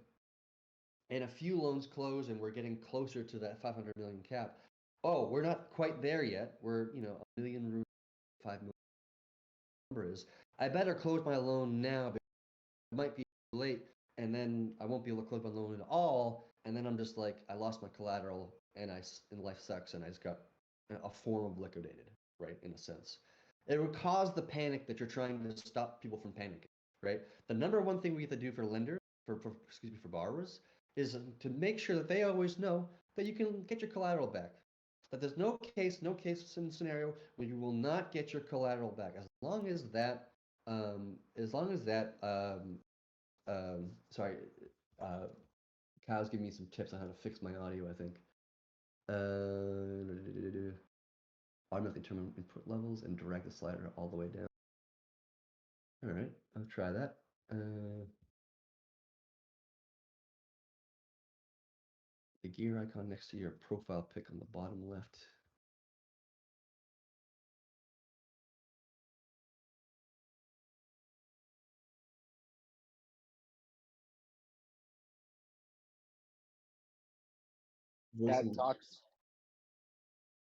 and a few loans close and we're getting closer to that 500 million cap, oh, we're not quite there yet. We're, a million, 5 million number is. I better close my loan now because it might be late and then I won't be able to close my loan at all. And then I'm just like, I lost my collateral and life sucks and I just got a form of liquidated, right? In a sense. It would cause the panic that you're trying to stop people from panicking, right? The number one thing we have to do for lenders, for borrowers, is to make sure that they always know that you can get your collateral back. That there's no case scenario where you will not get your collateral back as long as that sorry, uh, Kyle's giving me some tips on how to fix my audio, I think. Automatically turn input levels and drag the slider all the way down. All right, I'll try that. The gear icon next to your profile pic on the bottom left.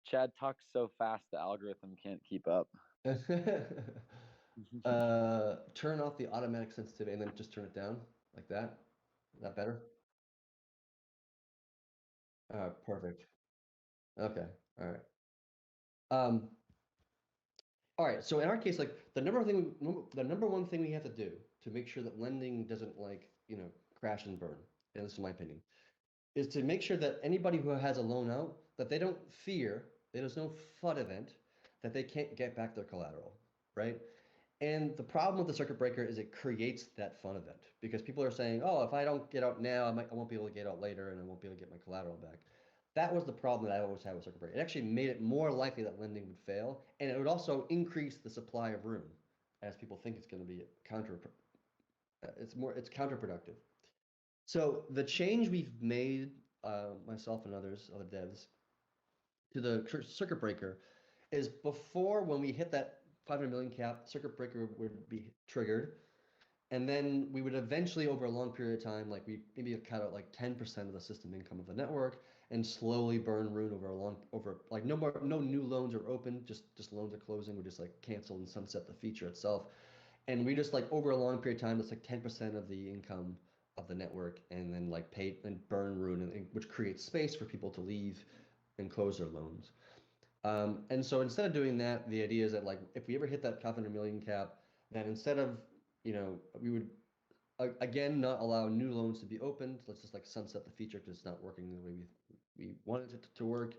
Chad talks so fast the algorithm can't keep up. Turn off the automatic sensitivity and then just turn it down like that. Is that better? Perfect. Okay. All right. All right. So in our case, like the number one thing we have to do to make sure that lending doesn't crash and burn, and this is my opinion, is to make sure that anybody who has a loan out, that they don't fear, there's no FUD event, that they can't get back their collateral, right? And the problem with the circuit breaker is it creates that fun event because people are saying, oh, if I don't get out now, I won't be able to get out later and I won't be able to get my collateral back. That was the problem that I always had with circuit breaker. It actually made it more likely that lending would fail, and it would also increase the supply of room, as people think it's going to be it's counterproductive. So the change we've made, myself and other devs, to the circuit breaker is before, when we hit that 500 million cap, circuit breaker would be triggered, and then we would eventually, over a long period of time, like we maybe cut out like 10% of the system income of the network, and slowly burn Rune no new loans are open, just loans are closing. We just like cancel and sunset the feature itself, and we just like over a long period of time, it's like 10% of the income of the network, and then like pay and burn Rune, which creates space for people to leave and close their loans. And so instead of doing that, the idea is that like if we ever hit that 500 million cap, then instead of, we would again not allow new loans to be opened. Let's just like sunset the feature because it's not working the way we wanted it to work.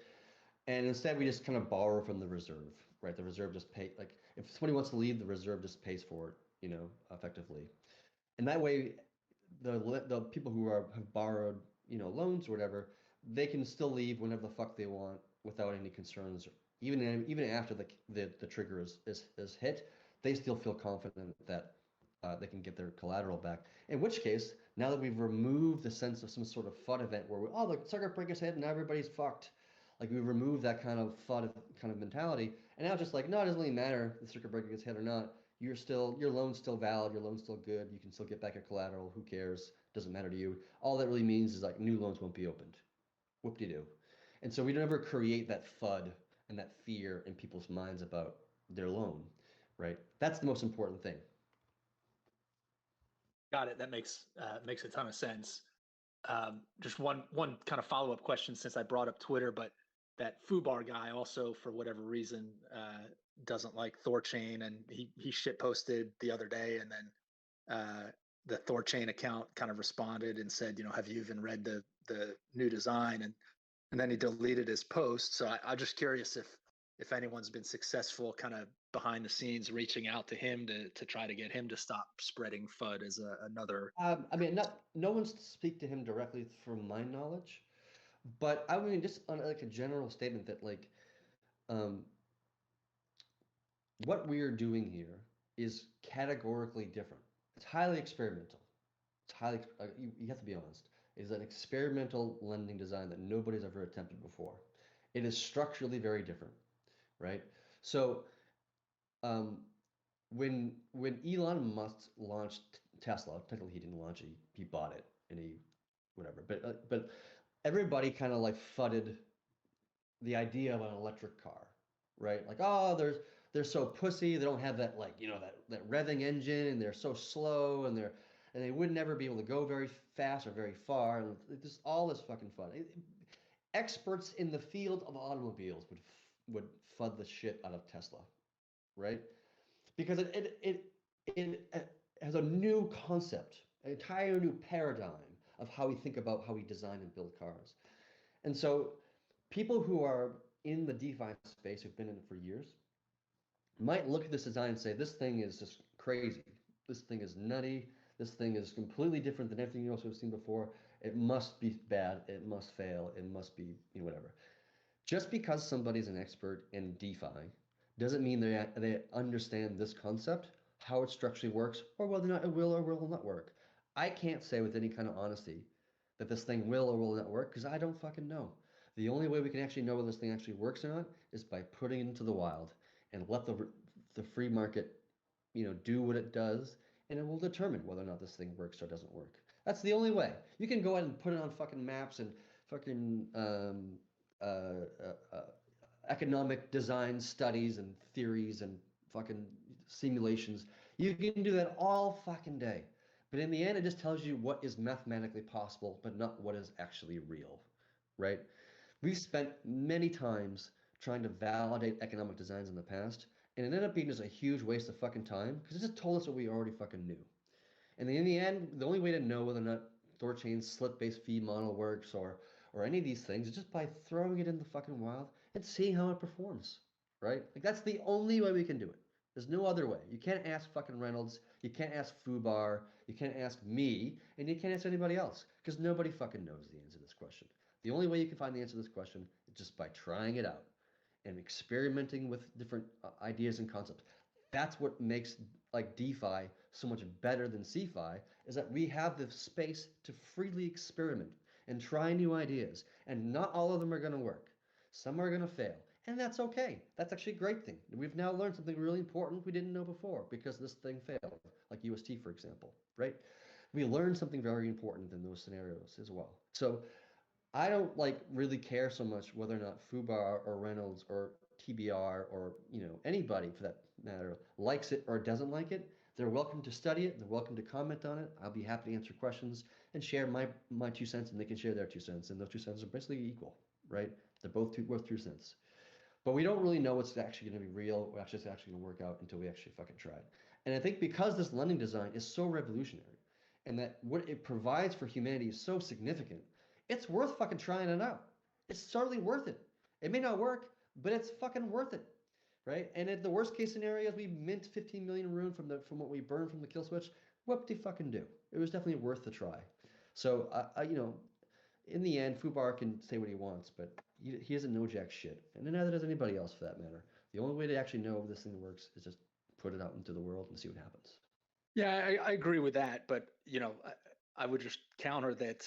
And instead we just kind of borrow from the reserve, right? The reserve just like if somebody wants to leave, the reserve just pays for it, effectively. And that way the people who have borrowed, loans or whatever, they can still leave whenever the fuck they want without any concerns. Even after the trigger is hit, they still feel confident that they can get their collateral back. In which case, now that we've removed the sense of some sort of FUD event where the circuit breaker's hit and everybody's fucked, like we've removed that kind of FUD kind of mentality, and now it's just like, no, it doesn't really matter if the circuit breaker gets hit or not. Your loan's still valid, your loan's still good, you can still get back your collateral, who cares, doesn't matter to you. All that really means is like new loans won't be opened. Whoop-de-doo. And so we never create that FUD and that fear in people's minds about their loan, right? That's the most important thing. Got it. That makes a ton of sense. Just one kind of follow-up question, since I brought up Twitter, but that Fubar guy also, for whatever reason, doesn't like THORChain, and he shit posted the other day, and then the THORChain account kind of responded and said, have you even read the new design? And then he deleted his post. So I'm just curious if anyone's been successful kind of behind the scenes reaching out to him to try to get him to stop spreading FUD as another. No one's to speak to him directly from my knowledge, but I mean, just on like a general statement that like, what we are doing here is categorically different. It's highly experimental. It's highly, you have to be honest. It is an experimental lending design that nobody's ever attempted before. It is structurally very different, right? So, when Elon Musk launched Tesla, technically he didn't launch it, he bought it, and whatever. But everybody kind of like fudded the idea of an electric car, right? Like, oh, they're so pussy, they don't have that like that revving engine, and they're so slow, and they would never be able to go very fast or very far, and just all this fucking fun. Experts in the field of automobiles would FUD the shit out of Tesla, right? Because it has a new concept, an entire new paradigm of how we think about how we design and build cars. And so people who are in the DeFi space, who've been in it for years, might look at this design and say, this thing is just crazy. This thing is nutty. This thing is completely different than everything else we've seen before. It must be bad. It must fail. It must be, whatever. Just because somebody's an expert in DeFi doesn't mean they understand this concept, how it structurally works, or whether or not it will or will not work. I can't say with any kind of honesty that this thing will or will not work because I don't fucking know. The only way we can actually know whether this thing actually works or not is by putting it into the wild and let the free market, do what it does, and it will determine whether or not this thing works or doesn't work. That's the only way. You can go ahead and put it on fucking maps and fucking economic design studies and theories and fucking simulations. You can do that all fucking day. But in the end, it just tells you what is mathematically possible, but not what is actually real, right? We've spent many times trying to validate economic designs in the past, and it ended up being just a huge waste of fucking time because it just told us what we already fucking knew. And in the end, the only way to know whether or not THORChain's slip-based fee model works or any of these things is just by throwing it in the fucking wild and seeing how it performs, right? Like that's the only way we can do it. There's no other way. You can't ask fucking Reynolds, you can't ask Fubar, you can't ask me, and you can't ask anybody else because nobody fucking knows the answer to this question. The only way you can find the answer to this question is just by trying it out and experimenting with different ideas and concepts. That's what makes like DeFi so much better than CeFi is that we have the space to freely experiment and try new ideas. And not all of them are going to work. Some are going to fail. And that's okay. That's actually a great thing. We've now learned something really important we didn't know before because this thing failed, like UST, for example, right? We learned something very important in those scenarios as well. So I don't like really care so much whether or not Fubar or Reynolds or TBR or anybody for that matter likes it or doesn't like it. They're welcome to study it. They're welcome to comment on it. I'll be happy to answer questions and share my 2 cents, and they can share their 2 cents, and those 2 cents are basically equal, right? They're both worth 2 cents. But we don't really know what's actually going to be real, or actually going to work out until we actually fucking try it. And I think because this lending design is so revolutionary, and that what it provides for humanity is so significant, it's worth fucking trying it out. It's certainly worth it. It may not work, but it's fucking worth it, right? And at the worst case scenario is we mint 15 million rune from what we burned from the kill switch. What do you fucking do? It was definitely worth the try. So in the end, Fubar can say what he wants, but he doesn't know jack shit, and neither does anybody else for that matter. The only way to actually know if this thing works is just put it out into the world and see what happens. Yeah, I agree with that, but I would just counter that.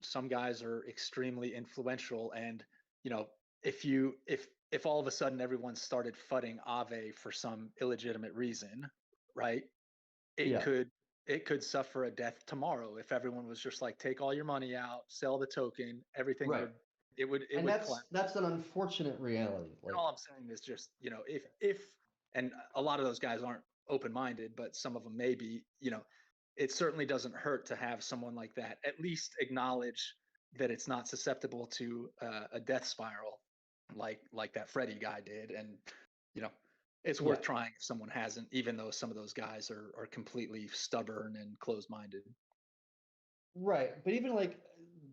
Some guys are extremely influential, and if all of a sudden everyone started fudding Aave for some illegitimate reason, right? It could suffer a death tomorrow if everyone was just like, take all your money out, sell the token, everything right. would that's an unfortunate reality. Like, all I'm saying is just if and a lot of those guys aren't open-minded, but some of them may be. It certainly doesn't hurt to have someone like that at least acknowledge that it's not susceptible to a death spiral like that Freddie guy did, and it's worth trying if someone hasn't, even though some of those guys are completely stubborn and closed-minded. Right, but even like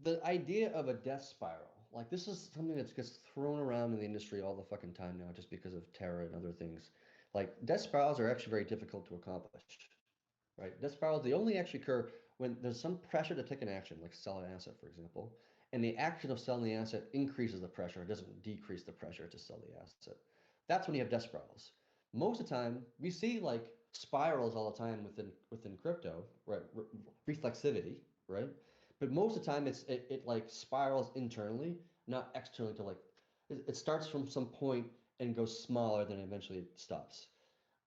the idea of a death spiral, like this is something that gets thrown around in the industry all the fucking time now, just because of Terra and other things. Like death spirals are actually very difficult to accomplish, right? Death spirals, they only actually occur when there's some pressure to take an action, like sell an asset, for example, and the action of selling the asset increases the pressure. It doesn't decrease the pressure to sell the asset. That's when you have death spirals. Most of the time, we see like spirals all the time within crypto, right? Reflexivity, right? But most of the time, it like spirals internally, not externally. To like, it starts from some point and goes smaller, then eventually it stops.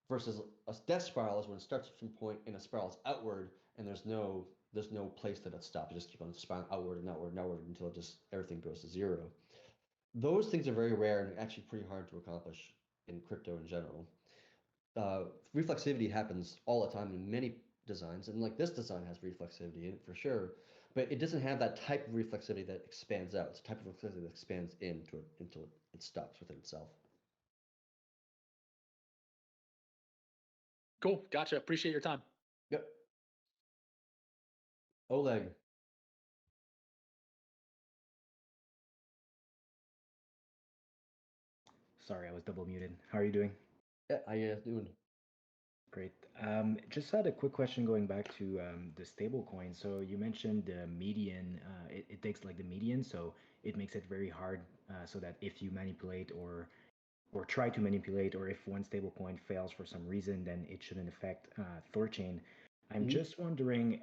Versus a death spiral is when it starts from point and it spirals outward, and there's no place that it stops. You just keep on spiraling outward and outward and outward until everything goes to zero. Those things are very rare and actually pretty hard to accomplish in crypto in general. Reflexivity happens all the time in many designs, and like this design has reflexivity in it for sure, but it doesn't have that type of reflexivity that expands out. It's a type of reflexivity that expands into it until it stops within itself. Cool, gotcha. Appreciate your time. Yep. Oleg. Sorry, I was double muted. How are you doing? Yeah, how you doing? Great. Just had a quick question going back to the stable coin. So you mentioned the median. It takes like the median, so it makes it very hard. So that if you manipulate or try to manipulate, or if one stable coin fails for some reason, then it shouldn't affect THORChain. I'm just wondering,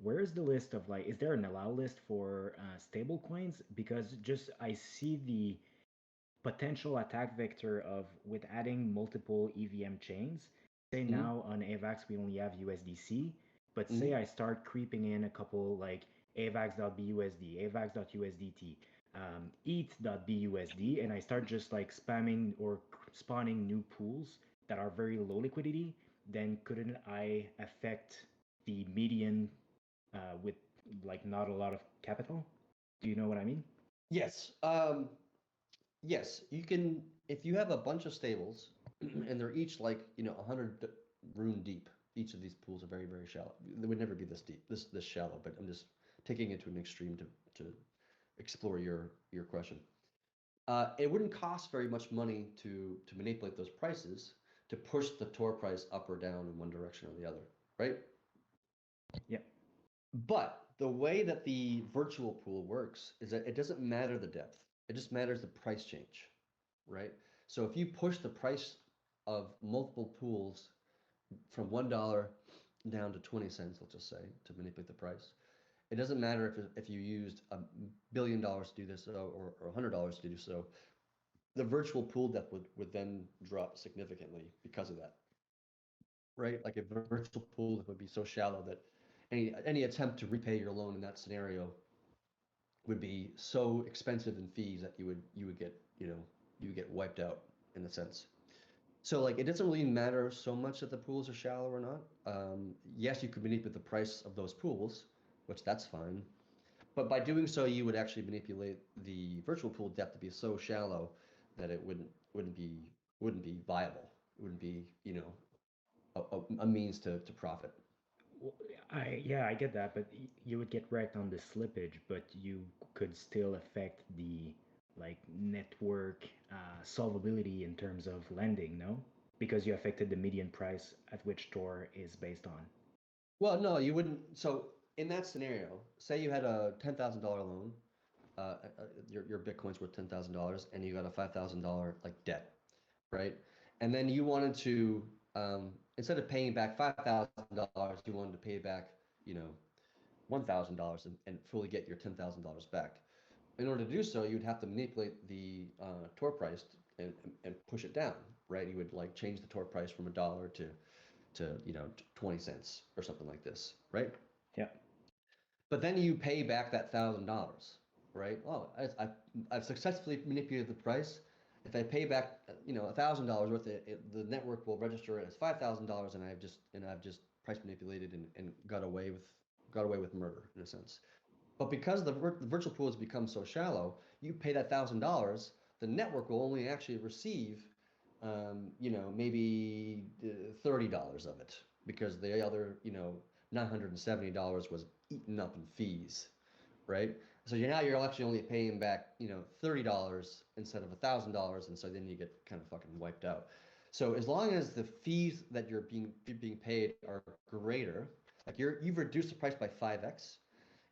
where is the list of like, is there an allow list for stable coins? Because just I see the potential attack vector of with adding multiple EVM chains. Say now on AVAX we only have USDC, but say I start creeping in a couple like AVAX.BUSD, AVAX.USDT, ETH.BUSD, and I start just like spamming or spawning new pools that are very low liquidity, then couldn't I affect the median with like not a lot of capital? Do you know what I mean? Yes. Yes, you can, if you have a bunch of stables and they're each like 100 rune deep, each of these pools are very, very shallow. They would never be this deep, this shallow, but I'm just taking it to an extreme to explore your question. It wouldn't cost very much money to manipulate those prices to push the Tor price up or down in one direction or the other, right? Yeah. But the way that the virtual pool works is that it doesn't matter the depth. It just matters the price change, right? So if you push the price of multiple pools from $1 down to 20 cents, let's just say, to manipulate the price, it doesn't matter if you used $1 billion to do this or $100 to do so. The virtual pool depth would then drop significantly because of that, right? Like a virtual pool would be so shallow that any attempt to repay your loan in that scenario would be so expensive in fees that you would get wiped out in a sense. So like it doesn't really matter so much that the pools are shallow or not. Yes, you could manipulate the price of those pools, which that's fine. But by doing so, you would actually manipulate the virtual pool depth to be so shallow that it wouldn't be viable. It wouldn't be a means to profit. I get that, but you would get wrecked on the slippage, but you could still affect the like network solvability in terms of lending, no? Because you affected the median price at which Tor is based on. Well, no, you wouldn't. So in that scenario, say you had a $10,000 loan, your Bitcoin's worth $10,000, and you got a $5,000 like debt, right? And then you wanted to instead of paying back $5,000, you wanted to pay back $1,000 and fully get your $10,000 back. In order to do so, you'd have to manipulate the Tor price and push it down, right? You would like change the Tor price from $1 to 20 cents or something like this, right? Yeah. But then you pay back that $1,000, right? Oh, I've successfully manipulated the price. If I pay back $1,000 worth, the network will register it as $5,000, and I've just price manipulated and got away with murder in a sense. But because the virtual pool has become so shallow, you pay that $1,000, the network will only actually receive maybe $30 of it, because the other $970 was eaten up in fees, right? So you're actually only paying back $30 instead of $1,000, and so then you get kind of fucking wiped out. So as long as the fees that you're being paid are greater, like you've reduced the price by 5x,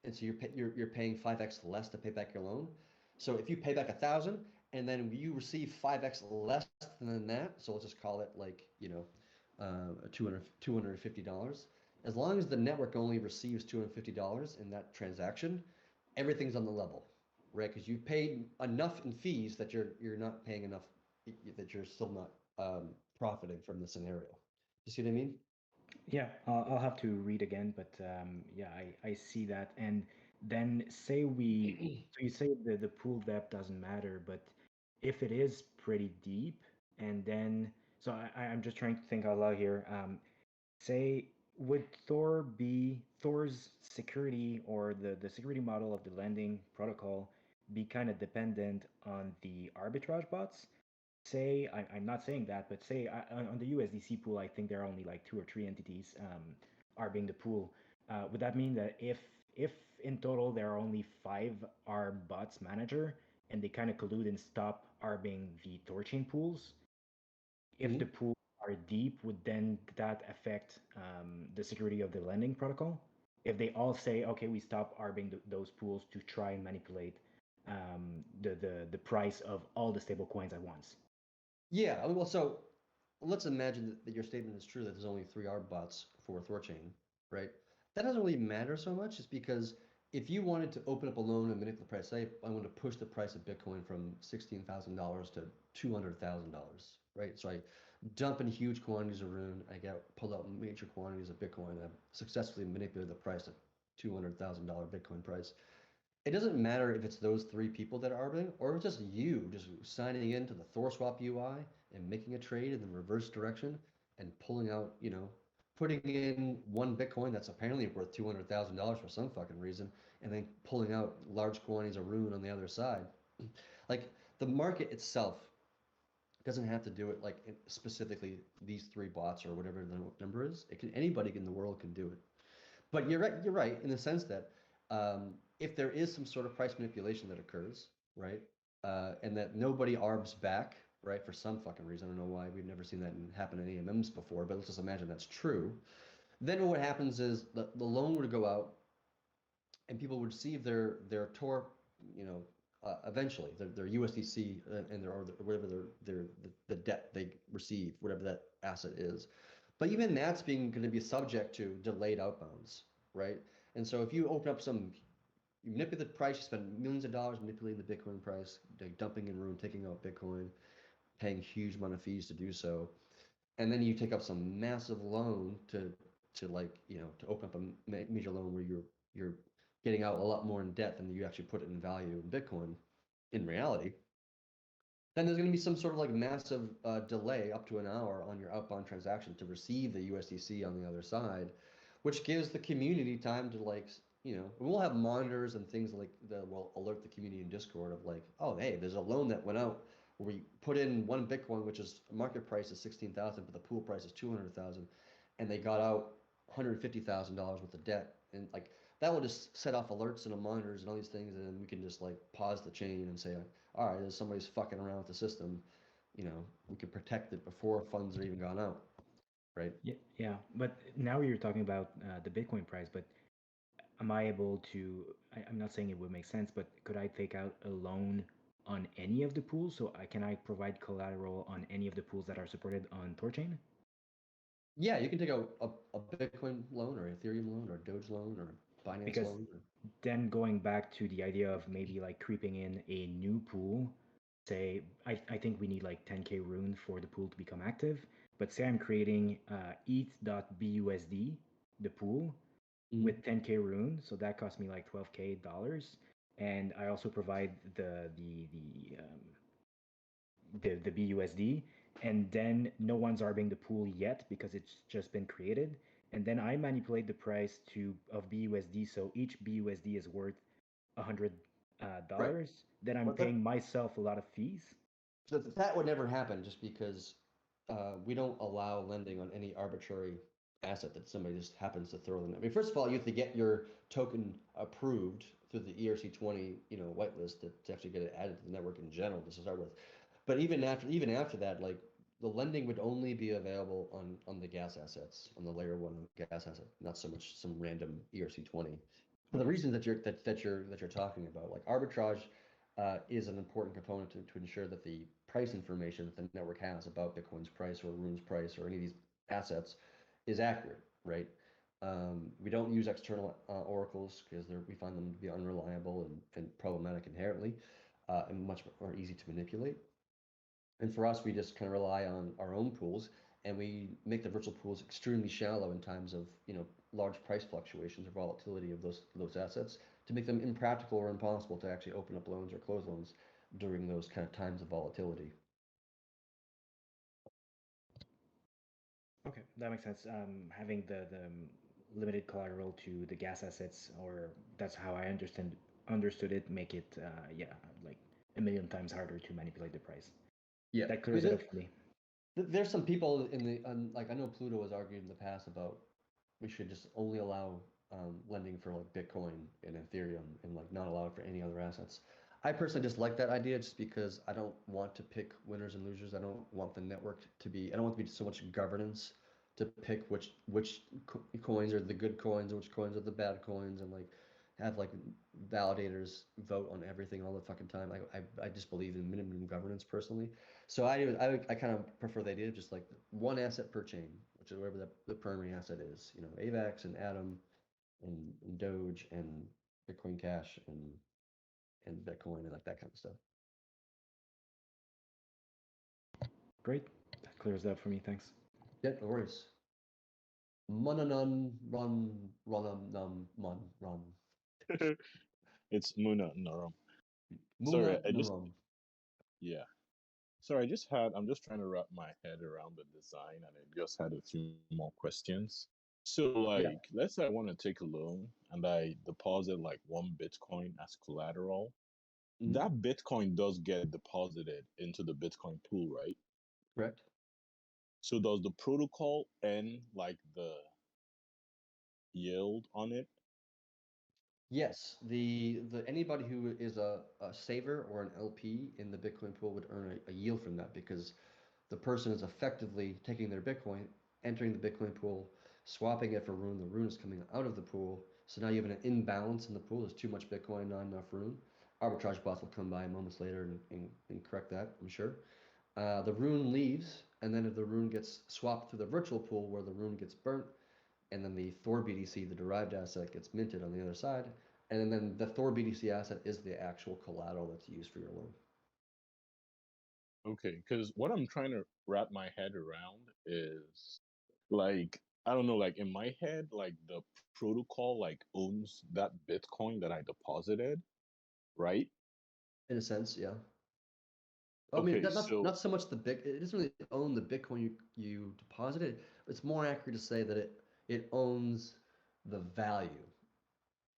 and so you're paying 5x less to pay back your loan. So if you pay back 1,000 and then you receive 5x less than that, so let's just call it like $250. As long as the network only receives $250 in that transaction, everything's on the level, right? Because you've paid enough in fees that you're not paying enough, that you're still not profiting from the scenario. You see what I mean? Yeah, I'll have to read again, but yeah, I see that. And then so you say the pool depth doesn't matter, but if it is pretty deep, and then so I'm just trying to think out loud here. Say, would Thor's security or the security model of the lending protocol be kind of dependent on the arbitrage bots? Say, I'm not saying that, but say on the USDC pool, I think there are only like 2 or 3 entities arbing the pool. Would that mean that if in total there are only 5 arb bots manager and they kind of collude and stop arbing the THORChain pools, if the pools are deep, would then that affect the security of the lending protocol? If they all say, okay, we stop arbing those pools to try and manipulate the price of all the stable coins at once. Yeah, well, so let's imagine that your statement is true, that there's only 3 arb bots for THORChain, right? That doesn't really matter so much, just because if you wanted to open up a loan and manipulate the price, say I want to push the price of Bitcoin from $16,000 to $200,000, right? So I dump in huge quantities of Rune, I pulled out major quantities of Bitcoin, I've successfully manipulated the price to $200,000 Bitcoin price. It doesn't matter if it's those 3 people that are arbing, or if it's just you just signing into the THORSwap UI and making a trade in the reverse direction and pulling out, putting in 1 Bitcoin that's apparently worth $200,000 for some fucking reason, and then pulling out large quantities of Rune on the other side. Like the market itself It doesn't have to do it like specifically these 3 bots or whatever the number is. Anybody in the world can do it. But you're right. You're right in the sense that if there is some sort of price manipulation that occurs, right, and that nobody arbs back, right, for some fucking reason. I don't know why we've never seen that happen in AMMs before, but let's just imagine that's true. Then what happens is the loan would go out, and people would receive their Tor, you know, eventually their USDC and their or whatever the debt they receive, whatever that asset is. But even that's going to be subject to delayed outbounds, right? And so if you open up you manipulate the price, you spend millions of dollars manipulating the Bitcoin price, like dumping in room, taking out Bitcoin, paying huge amount of fees to do so, and then you take up some massive loan to like to open up a major loan where you're getting out a lot more in debt than you actually put it in value in Bitcoin in reality, then there's going to be some sort of like massive delay up to an hour on your outbound transaction to receive the USDC on the other side, which gives the community time to we'll have monitors and things like that will alert the community in Discord of like, oh, hey, there's a loan that went out where we put in 1 Bitcoin, which is market price is 16,000, but the pool price is 200,000, and they got out $150,000 worth of debt, and like that will just set off alerts and monitors and all these things, and then we can just like pause the chain and say, all right, there's somebody's fucking around with the system, we can protect it before funds are even gone out, right? Yeah. But now you're talking about the Bitcoin price, but am I able to? I'm not saying it would make sense, but could I take out a loan on any of the pools? So can I provide collateral on any of the pools that are supported on THORChain? Yeah, you can take a Bitcoin loan or Ethereum loan or Doge loan or Binance Because loan. then going back to the idea of maybe like creeping in a new pool, say I think we need like 10k rune for the pool to become active, but say I'm creating ETH.BUSD, the pool, with 10k rune, so that cost me like $12k, and I also provide the BUSD, and then no one's arbing the pool yet because it's just been created, and then I manipulate the price of BUSD, so each BUSD is worth $100. Right. Then I'm paying myself a lot of fees. So that would never happen just because we don't allow lending on any arbitrary asset that somebody just happens to throw in. I mean, first of all, you have to get your token approved through the ERC20, whitelist to actually get it added to the network in general to start with. But even after that, like the lending would only be available on the gas assets, on the layer 1 gas asset, not so much some random ERC20. For the reasons that you're talking about, like arbitrage is an important component to ensure that the price information that the network has about Bitcoin's price or Rune's price or any of these assets is accurate, right? We don't use external oracles because we find them to be unreliable and problematic inherently, and much more easy to manipulate. And for us, we just kind of rely on our own pools, and we make the virtual pools extremely shallow in times of large price fluctuations or volatility of those assets to make them impractical or impossible to actually open up loans or close loans during those kind of times of volatility. Okay, that makes sense. Having the limited collateral to the gas assets, or that's how I understood it, make it like a million times harder to manipulate the price. Yeah, that clears it up for me. There's some people like I know Pluto has argued in the past about we should just only allow lending for like Bitcoin and Ethereum and like not allow it for any other assets. I personally just like that idea just because I don't want to pick winners and losers. I don't want the network to be. I don't want to be so much governance to pick which coins are the good coins and which coins are the bad coins, and like have like validators vote on everything all the fucking time. I just believe in minimum governance personally. So I kind of prefer the idea of just like one asset per chain, which is wherever the primary asset is. AVAX and Atom and Doge and Bitcoin Cash and Bitcoin and like that kind of stuff. Great, that clears that up for me. Thanks. Yeah, no worries. Munanun run run. It's Muna Naram. Sorry, yeah. Sorry, I'm just trying to wrap my head around the design, and I just had a few more questions. So, like, let's say I want to take a loan and I deposit like 1 Bitcoin as collateral. That Bitcoin does get deposited into the Bitcoin pool, right? Correct. So does the protocol end like the yield on it? Yes, the anybody who is a saver or an LP in the Bitcoin pool would earn a yield from that because the person is effectively taking their Bitcoin, entering the Bitcoin pool, swapping it for Rune. The Rune is coming out of the pool. So now you have an imbalance in the pool. There's too much Bitcoin, not enough Rune. Arbitrage bots will come by moments later and correct that, I'm sure. The Rune leaves, and then if the Rune gets swapped to the virtual pool where the Rune gets burnt, and then the Thor BDC, the derived asset, gets minted on the other side, and then the Thor BDC asset is the actual collateral that's used for your loan. Okay, because what I'm trying to wrap my head around is like, I don't know, like in my head, like the protocol like owns that Bitcoin that I deposited, right? In a sense, yeah. I mean, Okay, not so much it doesn't really own the Bitcoin you deposited. It's more accurate to say that it owns the value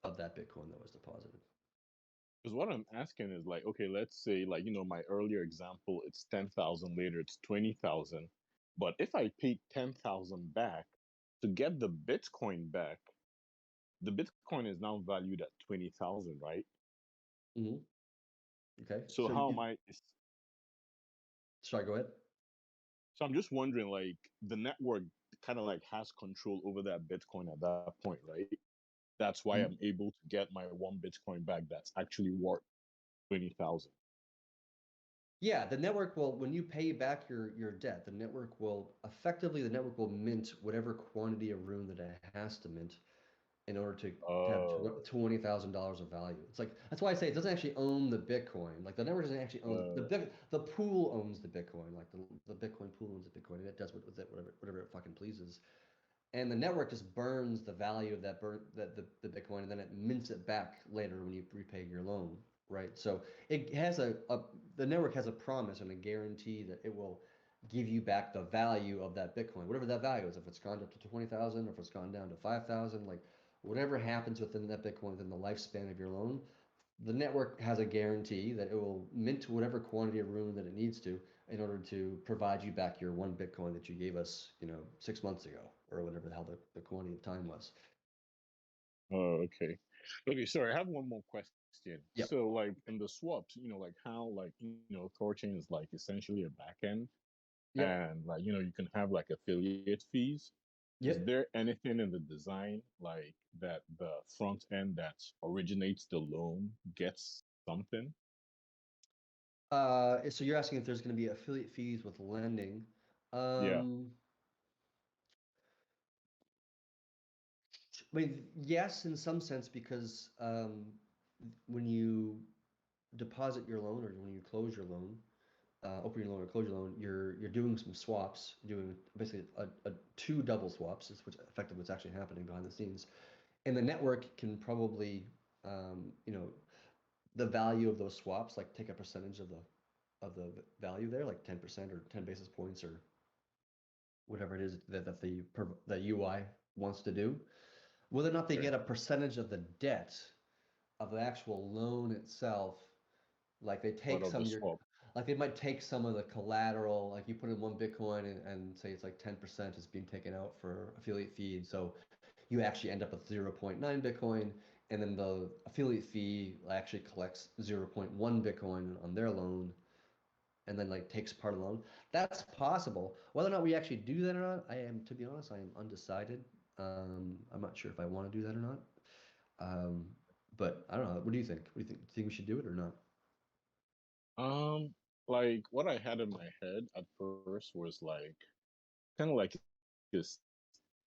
of that Bitcoin that was deposited. because what I'm asking is like, okay, let's say like, my earlier example, it's 10,000, later it's 20,000. But if I paid 10,000 back to get the Bitcoin back, the Bitcoin is now valued at 20,000, right? Mm-hmm. Okay, So so how am I? sorry, go ahead. So I'm just wondering, like, the network kind of like has control over that Bitcoin at that point, right? That's why Mhm. I'm able to get my one Bitcoin back that's actually worth 20,000. Yeah, the network will, when you pay back your debt, the network will mint whatever quantity of Rune that it has to mint in order to have Oh, $20,000 of value. It's like that's why I say it doesn't actually own the Bitcoin. Like the network doesn't actually own uh, the pool owns the Bitcoin. Like the Bitcoin pool owns the Bitcoin, and it does with it whatever it fucking pleases. And the network just burns the value of the Bitcoin, and then it mints it back later when you repay your loan, right? So it has the network has a promise and a guarantee that it will give you back the value of that Bitcoin, whatever that value is. If it's gone up to 20,000, or if it's gone down to 5,000, like whatever happens within that Bitcoin within the lifespan of your loan, the network has a guarantee that it will mint whatever quantity of Rune that it needs to in order to provide you back your one Bitcoin that you gave us, 6 months ago or whatever the hell the quantity of time was. oh, okay. Okay, sorry, I have one more question. Yep. So, like in the swaps, like how, like, THORChain is like essentially a backend, Yep. and like, you can have like affiliate fees. Is Yep. there anything in the design like that the front end that originates the loan gets something? So you're asking if there's going to be affiliate fees with lending. Yeah. I mean, yes, in some sense, because when you deposit your loan or when you close your loan, open your loan or close your loan, you're doing some swaps, doing basically two double swaps, is what's effectively what's actually happening behind the scenes. And the network can probably, um, you know, the value of those swaps, like take a percentage of the value there, like 10% or 10 basis points or whatever it is that the UI wants to do. Whether or not they Okay. get a percentage of the debt of the actual loan itself, like they Part take of some the of your, swap. like they might take some of the collateral, like you put in one Bitcoin and say it's like 10% is being taken out for affiliate fee. And so you actually end up with 0.9 Bitcoin, and then the affiliate fee actually collects 0.1 Bitcoin on their loan, and then like takes part of the loan. That's possible. Whether or not we actually do that or not, to be honest, I am undecided. I'm not sure if I want to do that or not. Um, but I don't know. What do you think? What do you think? Do you think we should do it or not? Um, like what I had in my head at first was like kind of like this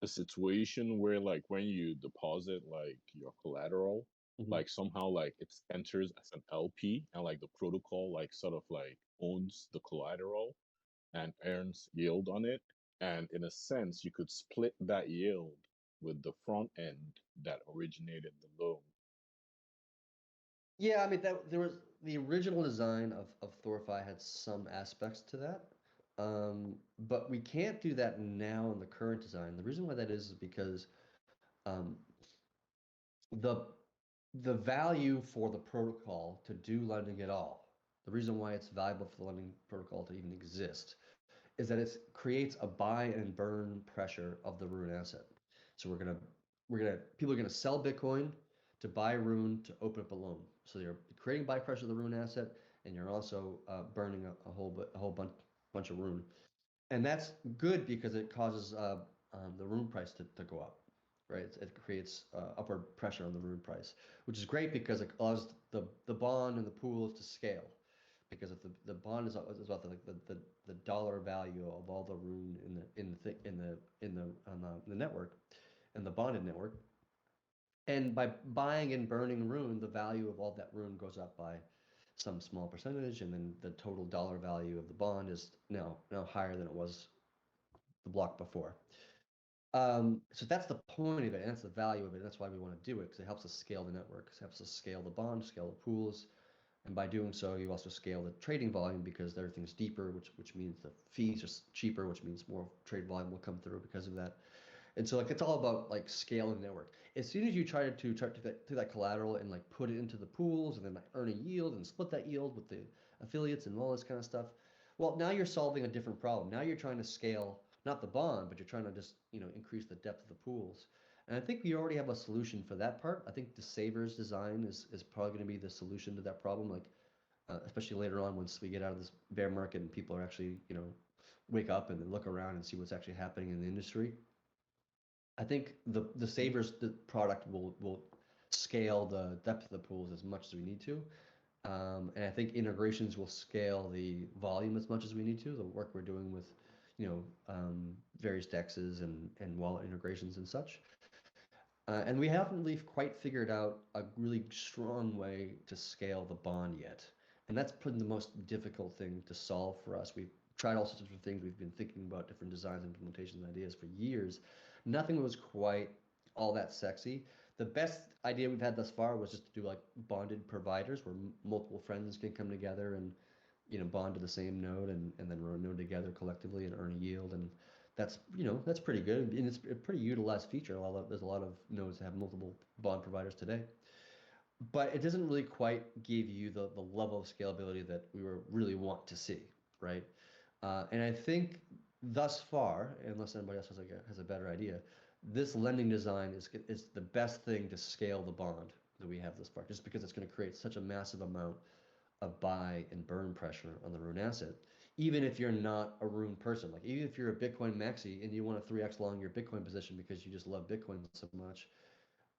a situation where like when you deposit like your collateral, Hmm. like somehow like it enters as an LP and like the protocol like sort of like owns the collateral and earns yield on it. And in a sense, you could split that yield with the front end that originated the loan. Yeah, I mean that there was the original design of THORFi had some aspects to that. But we can't do that now in the current design. The reason why that is because um, the the value for the protocol to do lending at all, the reason why it's valuable for the lending protocol to even exist, is that it creates a buy and burn pressure of the Rune asset. So people are gonna sell Bitcoin to buy Rune to open up a loan. So you're creating buy pressure of the Rune asset, and you're also burning a whole bunch of Rune, and that's good because it causes the Rune price to go up, right? It creates upward pressure on the Rune price, which is great because it allows the bond and the pools to scale. Because if the bond is about the dollar value of all the Rune in the network, in the bonded network, and by buying and burning Rune, the value of all that Rune goes up by some small percentage, and then the total dollar value of the bond is now higher than it was the block before. So that's the point of it, and that's the value of it. And that's why we want to do it, because it helps us scale the network. It helps us scale the bond, scale the pools, and by doing so, you also scale the trading volume because everything's deeper, which means the fees are cheaper, which means more trade volume will come through because of that. And so like it's all about like scaling the network. As soon as you try to that collateral and like put it into the pools and then like earn a yield and split that yield with the affiliates and all this kind of stuff, well, now you're solving a different problem. Now you're trying to scale not the bond, but you're trying to just increase the depth of the pools. And I think we already have a solution for that part. I think the Savers design is probably going to be the solution to that problem. Like especially later on once we get out of this bear market and people are actually wake up and then look around and see what's actually happening in the industry. I think the Savers product will scale the depth of the pools as much as we need to. And I think integrations will scale the volume as much as we need to. The work we're doing with, various DEXs and wallet integrations and such. And we haven't really quite figured out a really strong way to scale the bond yet. And that's probably the most difficult thing to solve for us. We've tried all sorts of different things. We've been thinking about different designs, implementations, ideas for years. Nothing was quite all that sexy. The best idea we've had thus far was just to do like bonded providers where multiple friends can come together and bond to the same node and then run a node together collectively and earn a yield. And that's that's pretty good, and it's a pretty utilized feature. There's a lot of nodes that have multiple bond providers today, but it doesn't really quite give you the level of scalability that we really want to see, right? And I think thus far, unless anybody else has a better idea, this lending design is the best thing to scale the bond that we have this far, just because it's going to create such a massive amount of buy and burn pressure on the Rune asset. Even if you're not a Rune person, like even if you're a Bitcoin maxi and you want to 3x long your Bitcoin position because you just love Bitcoin so much,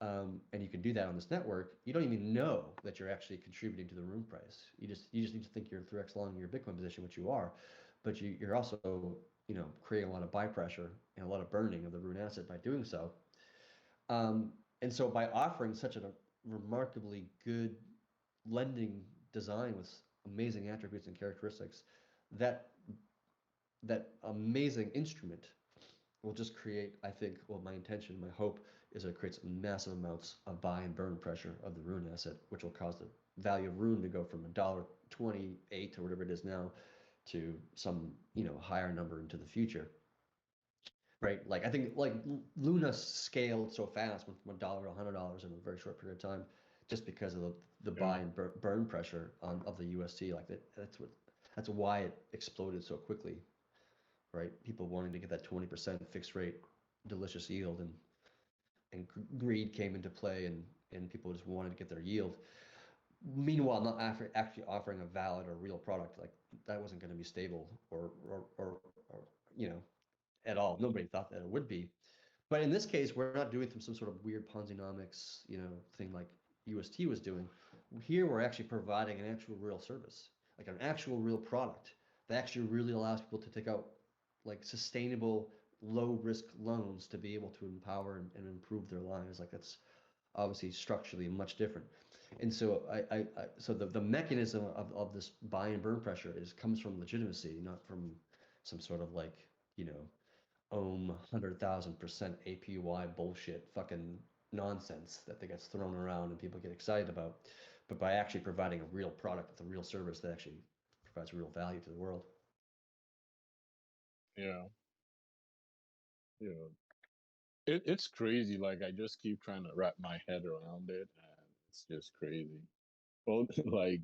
and you can do that on this network, you don't even know that you're actually contributing to the Rune price. You just need to think you're 3x long your Bitcoin position, which you are, but you're also creating a lot of buy pressure and a lot of burning of the Rune asset by doing so. And so by offering such a remarkably good lending design with amazing attributes and characteristics, that amazing instrument will just create, I think, well, my intention, my hope is that it creates massive amounts of buy and burn pressure of the Rune asset, which will cause the value of Rune to go from $1.28 or whatever it is now to some higher number into the future, right? Like I think like Luna scaled so fast, went from $1 to $100 in a very short period of time, just because of the buy and burn pressure of the UST. Like that's why it exploded so quickly, right? People wanting to get that 20% fixed rate delicious yield, and greed came into play, and people just wanted to get their yield. Meanwhile, not actually offering a valid or real product, like that wasn't going to be stable or at all. Nobody thought that it would be. But in this case, we're not doing some sort of weird Ponzi-nomics, thing like UST was doing. Here, we're actually providing an actual real service, like an actual real product that actually really allows people to take out like sustainable, low-risk loans to be able to empower and improve their lives. Like that's obviously structurally much different. And so so the mechanism of this buy and burn pressure comes from legitimacy, not from some sort of like, ohm 100,000% APY bullshit fucking nonsense that gets thrown around and people get excited about, but by actually providing a real product with a real service that actually provides real value to the world. Yeah. It's crazy. Like I just keep trying to wrap my head around it, and it's just crazy. Well, like,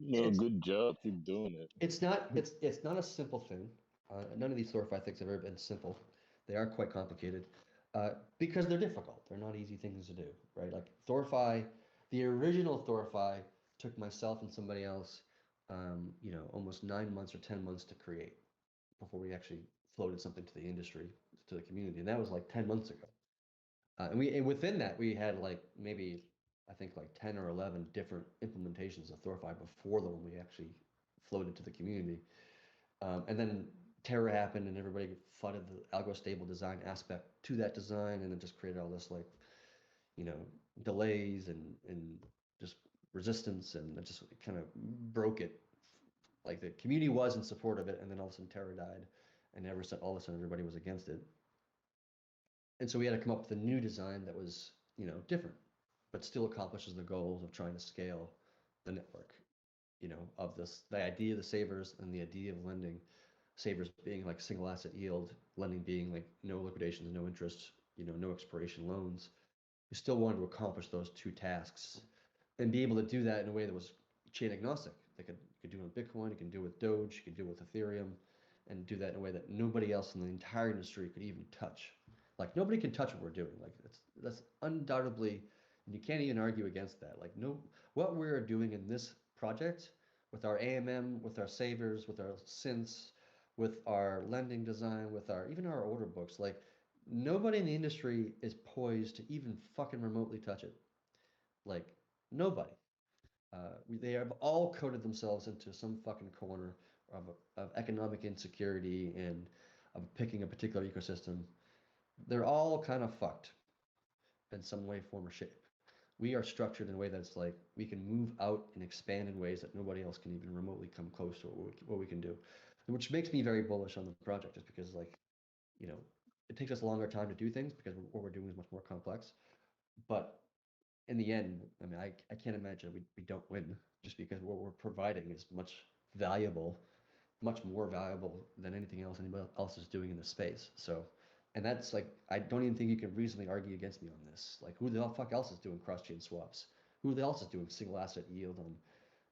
good job, keep doing it. It's not a simple thing. None of these THORFi things have ever been simple. They are quite complicated because they're difficult. They're not easy things to do, right? Like THORFi, the original THORFi took myself and somebody else, almost 9 months or 10 months to create before we actually floated something to the industry, to the community, and that was like 10 months ago. And within that we had like maybe I think like 10 or 11 different implementations of THORFi before the one we actually floated to the community. And then Terra happened, and everybody flooded the algo stable design aspect to that design, and it just created all this like, you know, delays and just resistance, and it just kind of broke it. Like the community was in support of it, and then all of a sudden Terra died, and all of a sudden everybody was against it. And so we had to come up with a new design that was, different, but still accomplishes the goals of trying to scale the network, of the idea of the savers and the idea of lending, savers being like single asset yield, lending being like no liquidations, no interest, no expiration loans. We still wanted to accomplish those two tasks and be able to do that in a way that was chain agnostic. You could do it with Bitcoin, you can do it with Doge, you can do it with Ethereum, and do that in a way that nobody else in the entire industry could even touch. Like nobody can touch what we're doing. Like that's undoubtedly, and you can't even argue against that. Like no, what we're doing in this project with our AMM, with our savers, with our synths, with our lending design, with even our order books, like nobody in the industry is poised to even fucking remotely touch it. Like nobody. They have all coded themselves into some fucking corner of economic insecurity and of picking a particular ecosystem. They're all kind of fucked in some way, form, or shape. We are structured in a way that's like we can move out and expand in ways that nobody else can even remotely come close to what we can do, which makes me very bullish on the project, just because like, it takes us a longer time to do things because what we're doing is much more complex. But in the end, I mean, I can't imagine we don't win, just because what we're providing is much more valuable than anything else anybody else is doing in the space. So, and that's like, I don't even think you can reasonably argue against me on this. Like, who the fuck else is doing cross-chain swaps? Who the else is doing single asset yield on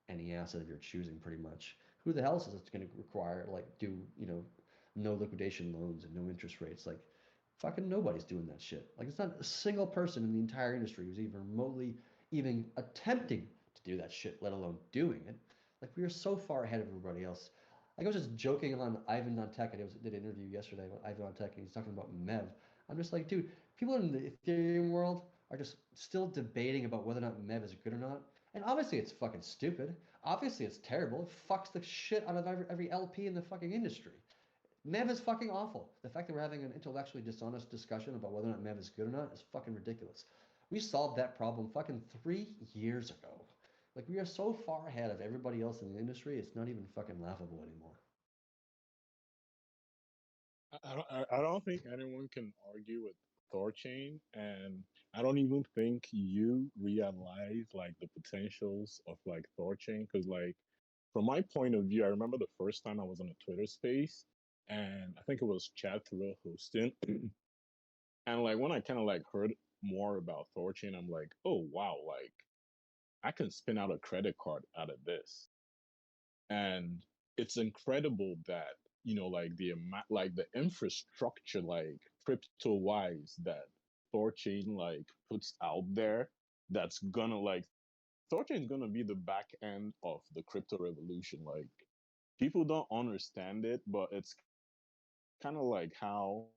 any asset of your choosing, pretty much? Who the hell is it going to require, like, no liquidation loans and no interest rates? Like, fucking nobody's doing that shit. Like, it's not a single person in the entire industry who's even remotely even attempting to do that shit, let alone doing it. Like, we are so far ahead of everybody else. Like, I was just joking on Ivan on Tech. I did an interview yesterday with Ivan on Tech, and he's talking about MEV. I'm just like, dude, people in the Ethereum world are just still debating about whether or not MEV is good or not. And obviously, it's fucking stupid. Obviously, it's terrible. It fucks the shit out of every LP in the fucking industry. MEV is fucking awful. The fact that we're having an intellectually dishonest discussion about whether or not MEV is good or not is fucking ridiculous. We solved that problem fucking 3 years ago. Like, we are so far ahead of everybody else in the industry, it's not even fucking laughable anymore. I don't think anyone can argue with THORChain, and I don't even think you realize like the potentials of like THORChain, because like from my point of view, I remember the first time I was on a Twitter space, and I think it was Chad Thrill hosting, and like when I kind of like heard more about THORChain, I'm like, oh wow, like I can spin out a credit card out of this. And it's incredible that, like the amount, like the infrastructure, like crypto wise, that THORChain like puts out there, that's gonna like THORChain is gonna be the back end of the crypto revolution. Like people don't understand it, but it's kind of like how,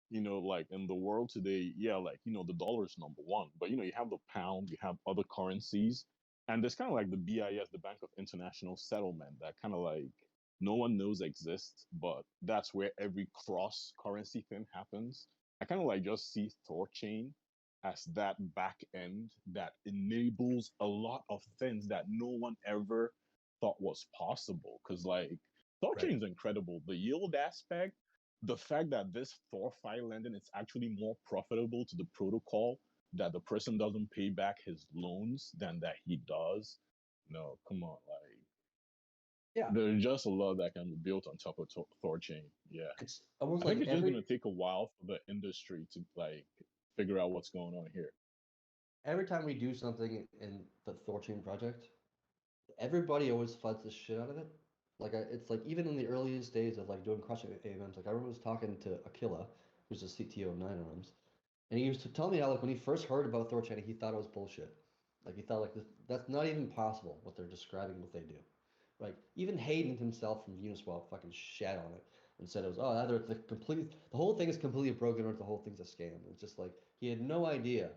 like in the world today, yeah, like, the dollar is number one, but you have the pound, you have other currencies, and there's kind of like the BIS, the Bank of International Settlement, that kind of like no one knows exists, but that's where every cross currency thing happens. I kind of like just see THORChain as that back end that enables a lot of things that no one ever thought was possible. Because like THORChain is incredible. The yield aspect, the fact that this THORFi lending is actually more profitable to the protocol, that the person doesn't pay back his loans than that he does. No, come on, like, Yeah, there's just a lot that can be built on top of THORChain. Yeah, it's almost I think like it's just gonna take a while for the industry to like figure out what's going on here. every time we do something in the THORChain project, everybody always floods the shit out of it. Like it's like even in the earliest days of like doing crushing AMMs, like I remember was talking to Akila, who's the CTO of 9Arms, and he used to tell me how like when he first heard about THORChain, he thought it was bullshit. Like he thought like that's not even possible what they're describing what they do. Like even Hayden himself from Uniswap fucking shat on it and said it was either it's the whole thing is completely broken or the whole thing's a scam. It's just like he had no idea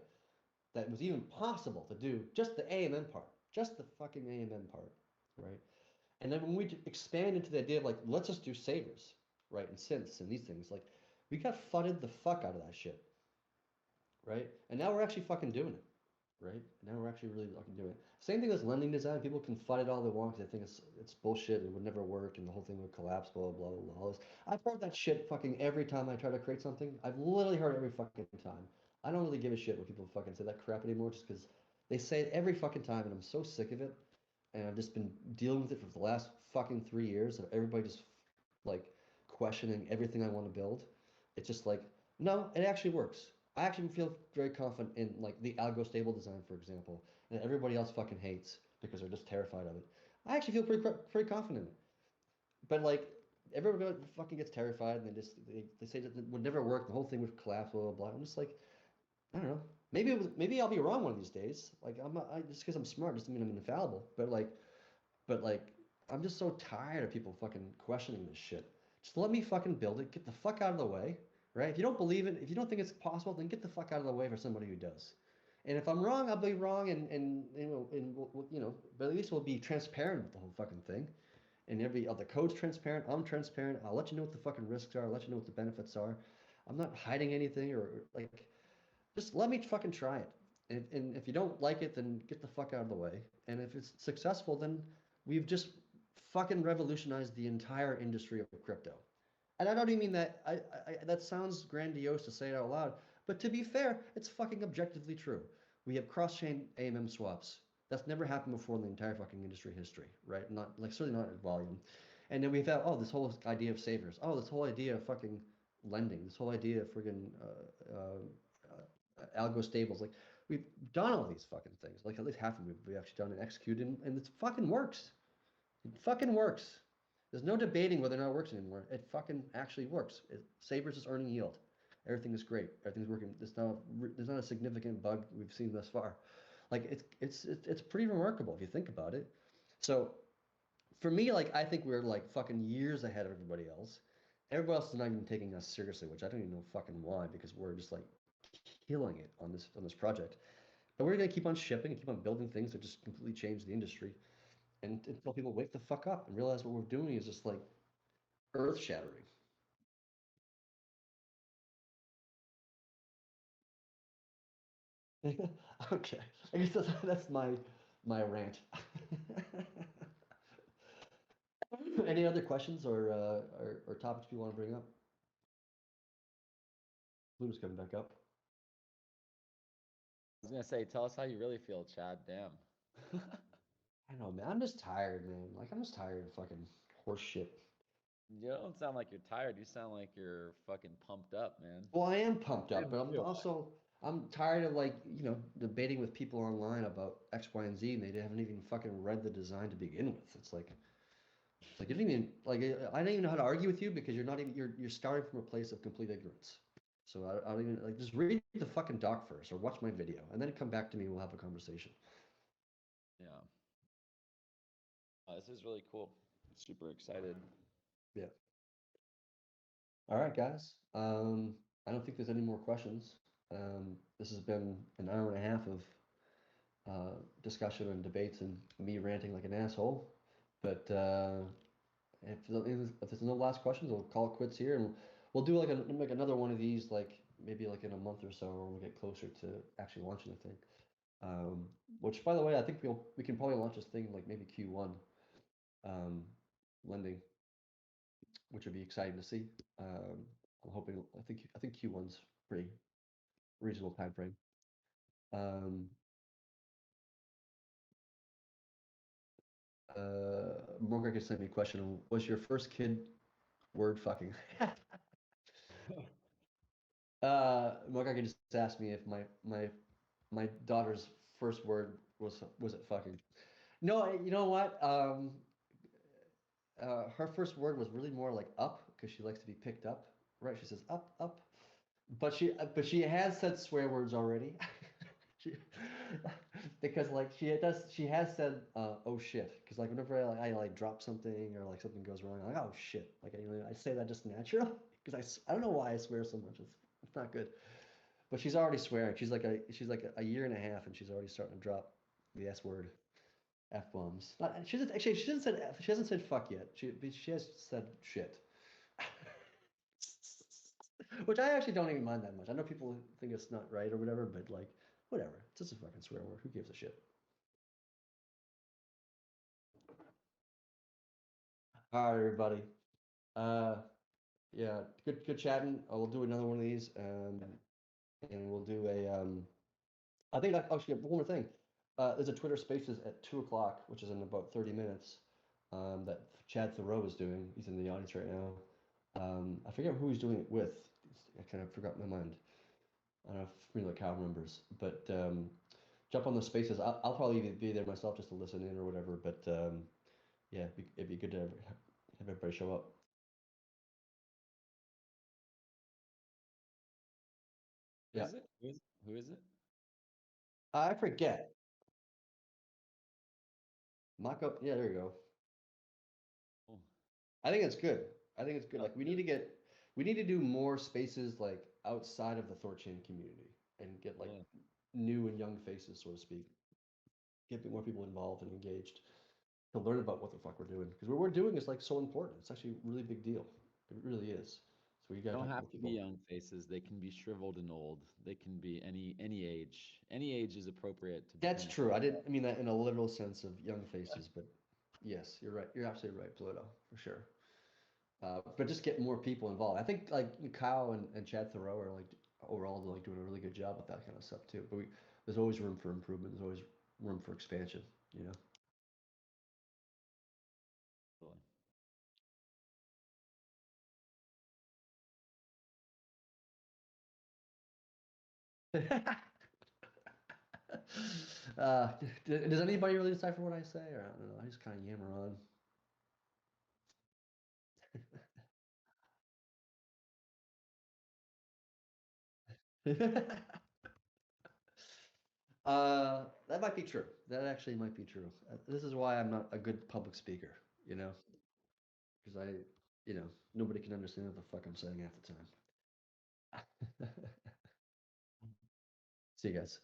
that it was even possible to do just the AMM part, just the fucking AMM part, right? And then when we expand into the idea of like, let's just do savers, right, and synths and these things, like, we got fudded the fuck out of that shit, right? And now we're actually fucking doing it, right? Now we're actually really fucking doing it. Same thing as lending design. People can fight it all they want because they think it's bullshit. It would never work, and the whole thing would collapse. Blah blah blah blah. All this. I've heard that shit fucking every time I try to create something. I've literally heard it every fucking time. I don't really give a shit when people fucking say that crap anymore, just because they say it every fucking time, and I'm so sick of it. And I've just been dealing with it for the last fucking 3 years of everybody just like questioning everything I want to build. It's just like, no, it actually works. I actually feel very confident in like the algo stable design, for example, and everybody else fucking hates because they're just terrified of it. I actually feel pretty confident in it. But like everybody fucking gets terrified and they say that it would never work. The whole thing would collapse. Blah blah blah. I'm just like, I don't know. Maybe I'll be wrong one of these days. Like I'm not just because I'm smart doesn't mean I'm infallible. But I'm just so tired of people fucking questioning this shit. Just let me fucking build it. Get the fuck out of the way, right? If you don't believe it, if you don't think it's possible, then get the fuck out of the way for somebody who does. And if I'm wrong, I'll be wrong, and but at least we'll be transparent with the whole fucking thing. And every other code's transparent. I'm transparent. I'll let you know what the fucking risks are. I'll let you know what the benefits are. I'm not hiding anything or like just let me fucking try it. And if you don't like it, then get the fuck out of the way. And if it's successful, then we've just fucking revolutionized the entire industry of crypto. And I don't even mean that. That sounds grandiose to say it out loud, but to be fair, it's fucking objectively true. We have cross-chain AMM swaps. That's never happened before in the entire fucking industry history, right? Not like certainly not at volume. And then we've had this whole idea of savers. This whole idea of fucking lending. This whole idea of friggin' algo stables. Like we've done all these fucking things. Like at least half of them we've actually done and executed, and it fucking works. It fucking works. There's no debating whether or not it works anymore. It fucking actually works. Savers is earning yield. Everything is great. Everything's working. There's not a significant bug we've seen thus far. Like it's pretty remarkable if you think about it. So for me, like I think we're like fucking years ahead of everybody else. Everybody else is not even taking us seriously, which I don't even know fucking why, because we're just like killing it on this project. But we're gonna keep on shipping and keep on building things that just completely change the industry, and until people wake the fuck up and realize what we're doing is just like earth shattering. Okay, I guess that's my rant. Any other questions or topics you want to bring up? Blue's coming back up. I was gonna say, tell us how you really feel, Chad. Damn. I don't know, man. I'm just tired, man. Like I'm just tired of fucking horse shit. You don't sound like you're tired. You sound like you're fucking pumped up, man. Well, I am pumped up, but feel I'm tired of like debating with people online about X, Y, and Z, and they haven't even fucking read the design to begin with. It's like you don't even like I don't even know how to argue with you because you're starting from a place of complete ignorance. So I don't even like just read the fucking doc first or watch my video and then come back to me and we'll have a conversation. Yeah. This is really cool. Super excited. Yeah. All right, guys. I don't think there's any more questions. This has been an hour and a half of discussion and debates and me ranting like an asshole. But if there's no last questions, we'll call it quits here, and we'll do like another one of these, like maybe like in a month or so, when we get closer to actually launching the thing. Which, by the way, I think we can probably launch this thing like maybe Q1 lending, which would be exciting to see. I'm hoping. I think Q1's pretty reasonable time frame. Morgan can send me a question. Was your first kid word fucking? Morgan can just ask me if my daughter's first word was it fucking. No, you know what? her first word was really more like up because she likes to be picked up, right? She says up, up, but she has said swear words already. she, because like she has said oh shit, because like whenever I like drop something or like something goes wrong, I'm like oh shit, like I say that just natural because I don't know why I swear so much. It's not good. But she's already swearing. She's like a year and a half, and she's already starting to drop the S word, F bombs. She doesn't actually. She hasn't said fuck yet. She has said shit, which I actually don't even mind that much. I know people think it's not right or whatever, but like whatever. It's just a fucking swear word. Who gives a shit? All right, everybody. Yeah, good chatting. We'll do another one of these, and we'll do a I think actually one more thing. There's a Twitter Spaces at 2 o'clock, which is in about 30 minutes. That Chad Thoreau is doing. He's in the audience right now. I forget who he's doing it with. I kind of forgot my mind. I don't know if the cow remembers, but jump on the Spaces. I'll probably be there myself just to listen in or whatever. But yeah, it'd be good to have everybody show up. Who Yeah. is it? Who is it? I forget. Mock up. Yeah, there you go. Oh, I think it's good. I think it's good. Like Sounds good. we need to do more spaces like outside of the THORChain community and get like Yeah. new and young faces, so to speak. Get more people involved and engaged to learn about what the fuck we're doing. Because what we're doing is like so important. It's actually a really big deal. It really is. So you They gotta don't talk to have more to be people. young faces. They can be shriveled and old. They can be any age. Any age is appropriate to That's become. true. I didn't mean that in a literal sense of young faces, but yes, you're right. You're absolutely right, Pluto, for sure. But just get more people involved. I think like Kyle and Chad Thoreau are like overall like doing a really good job with that kind of stuff too. But there's always room for improvement. There's always room for expansion. You know. Does anybody really decipher what I say, or I don't know? I just kind of yammer on. That might be true. That actually might be true. This is why I'm not a good public speaker, you know, because nobody can understand what the fuck I'm saying half the time. See you guys.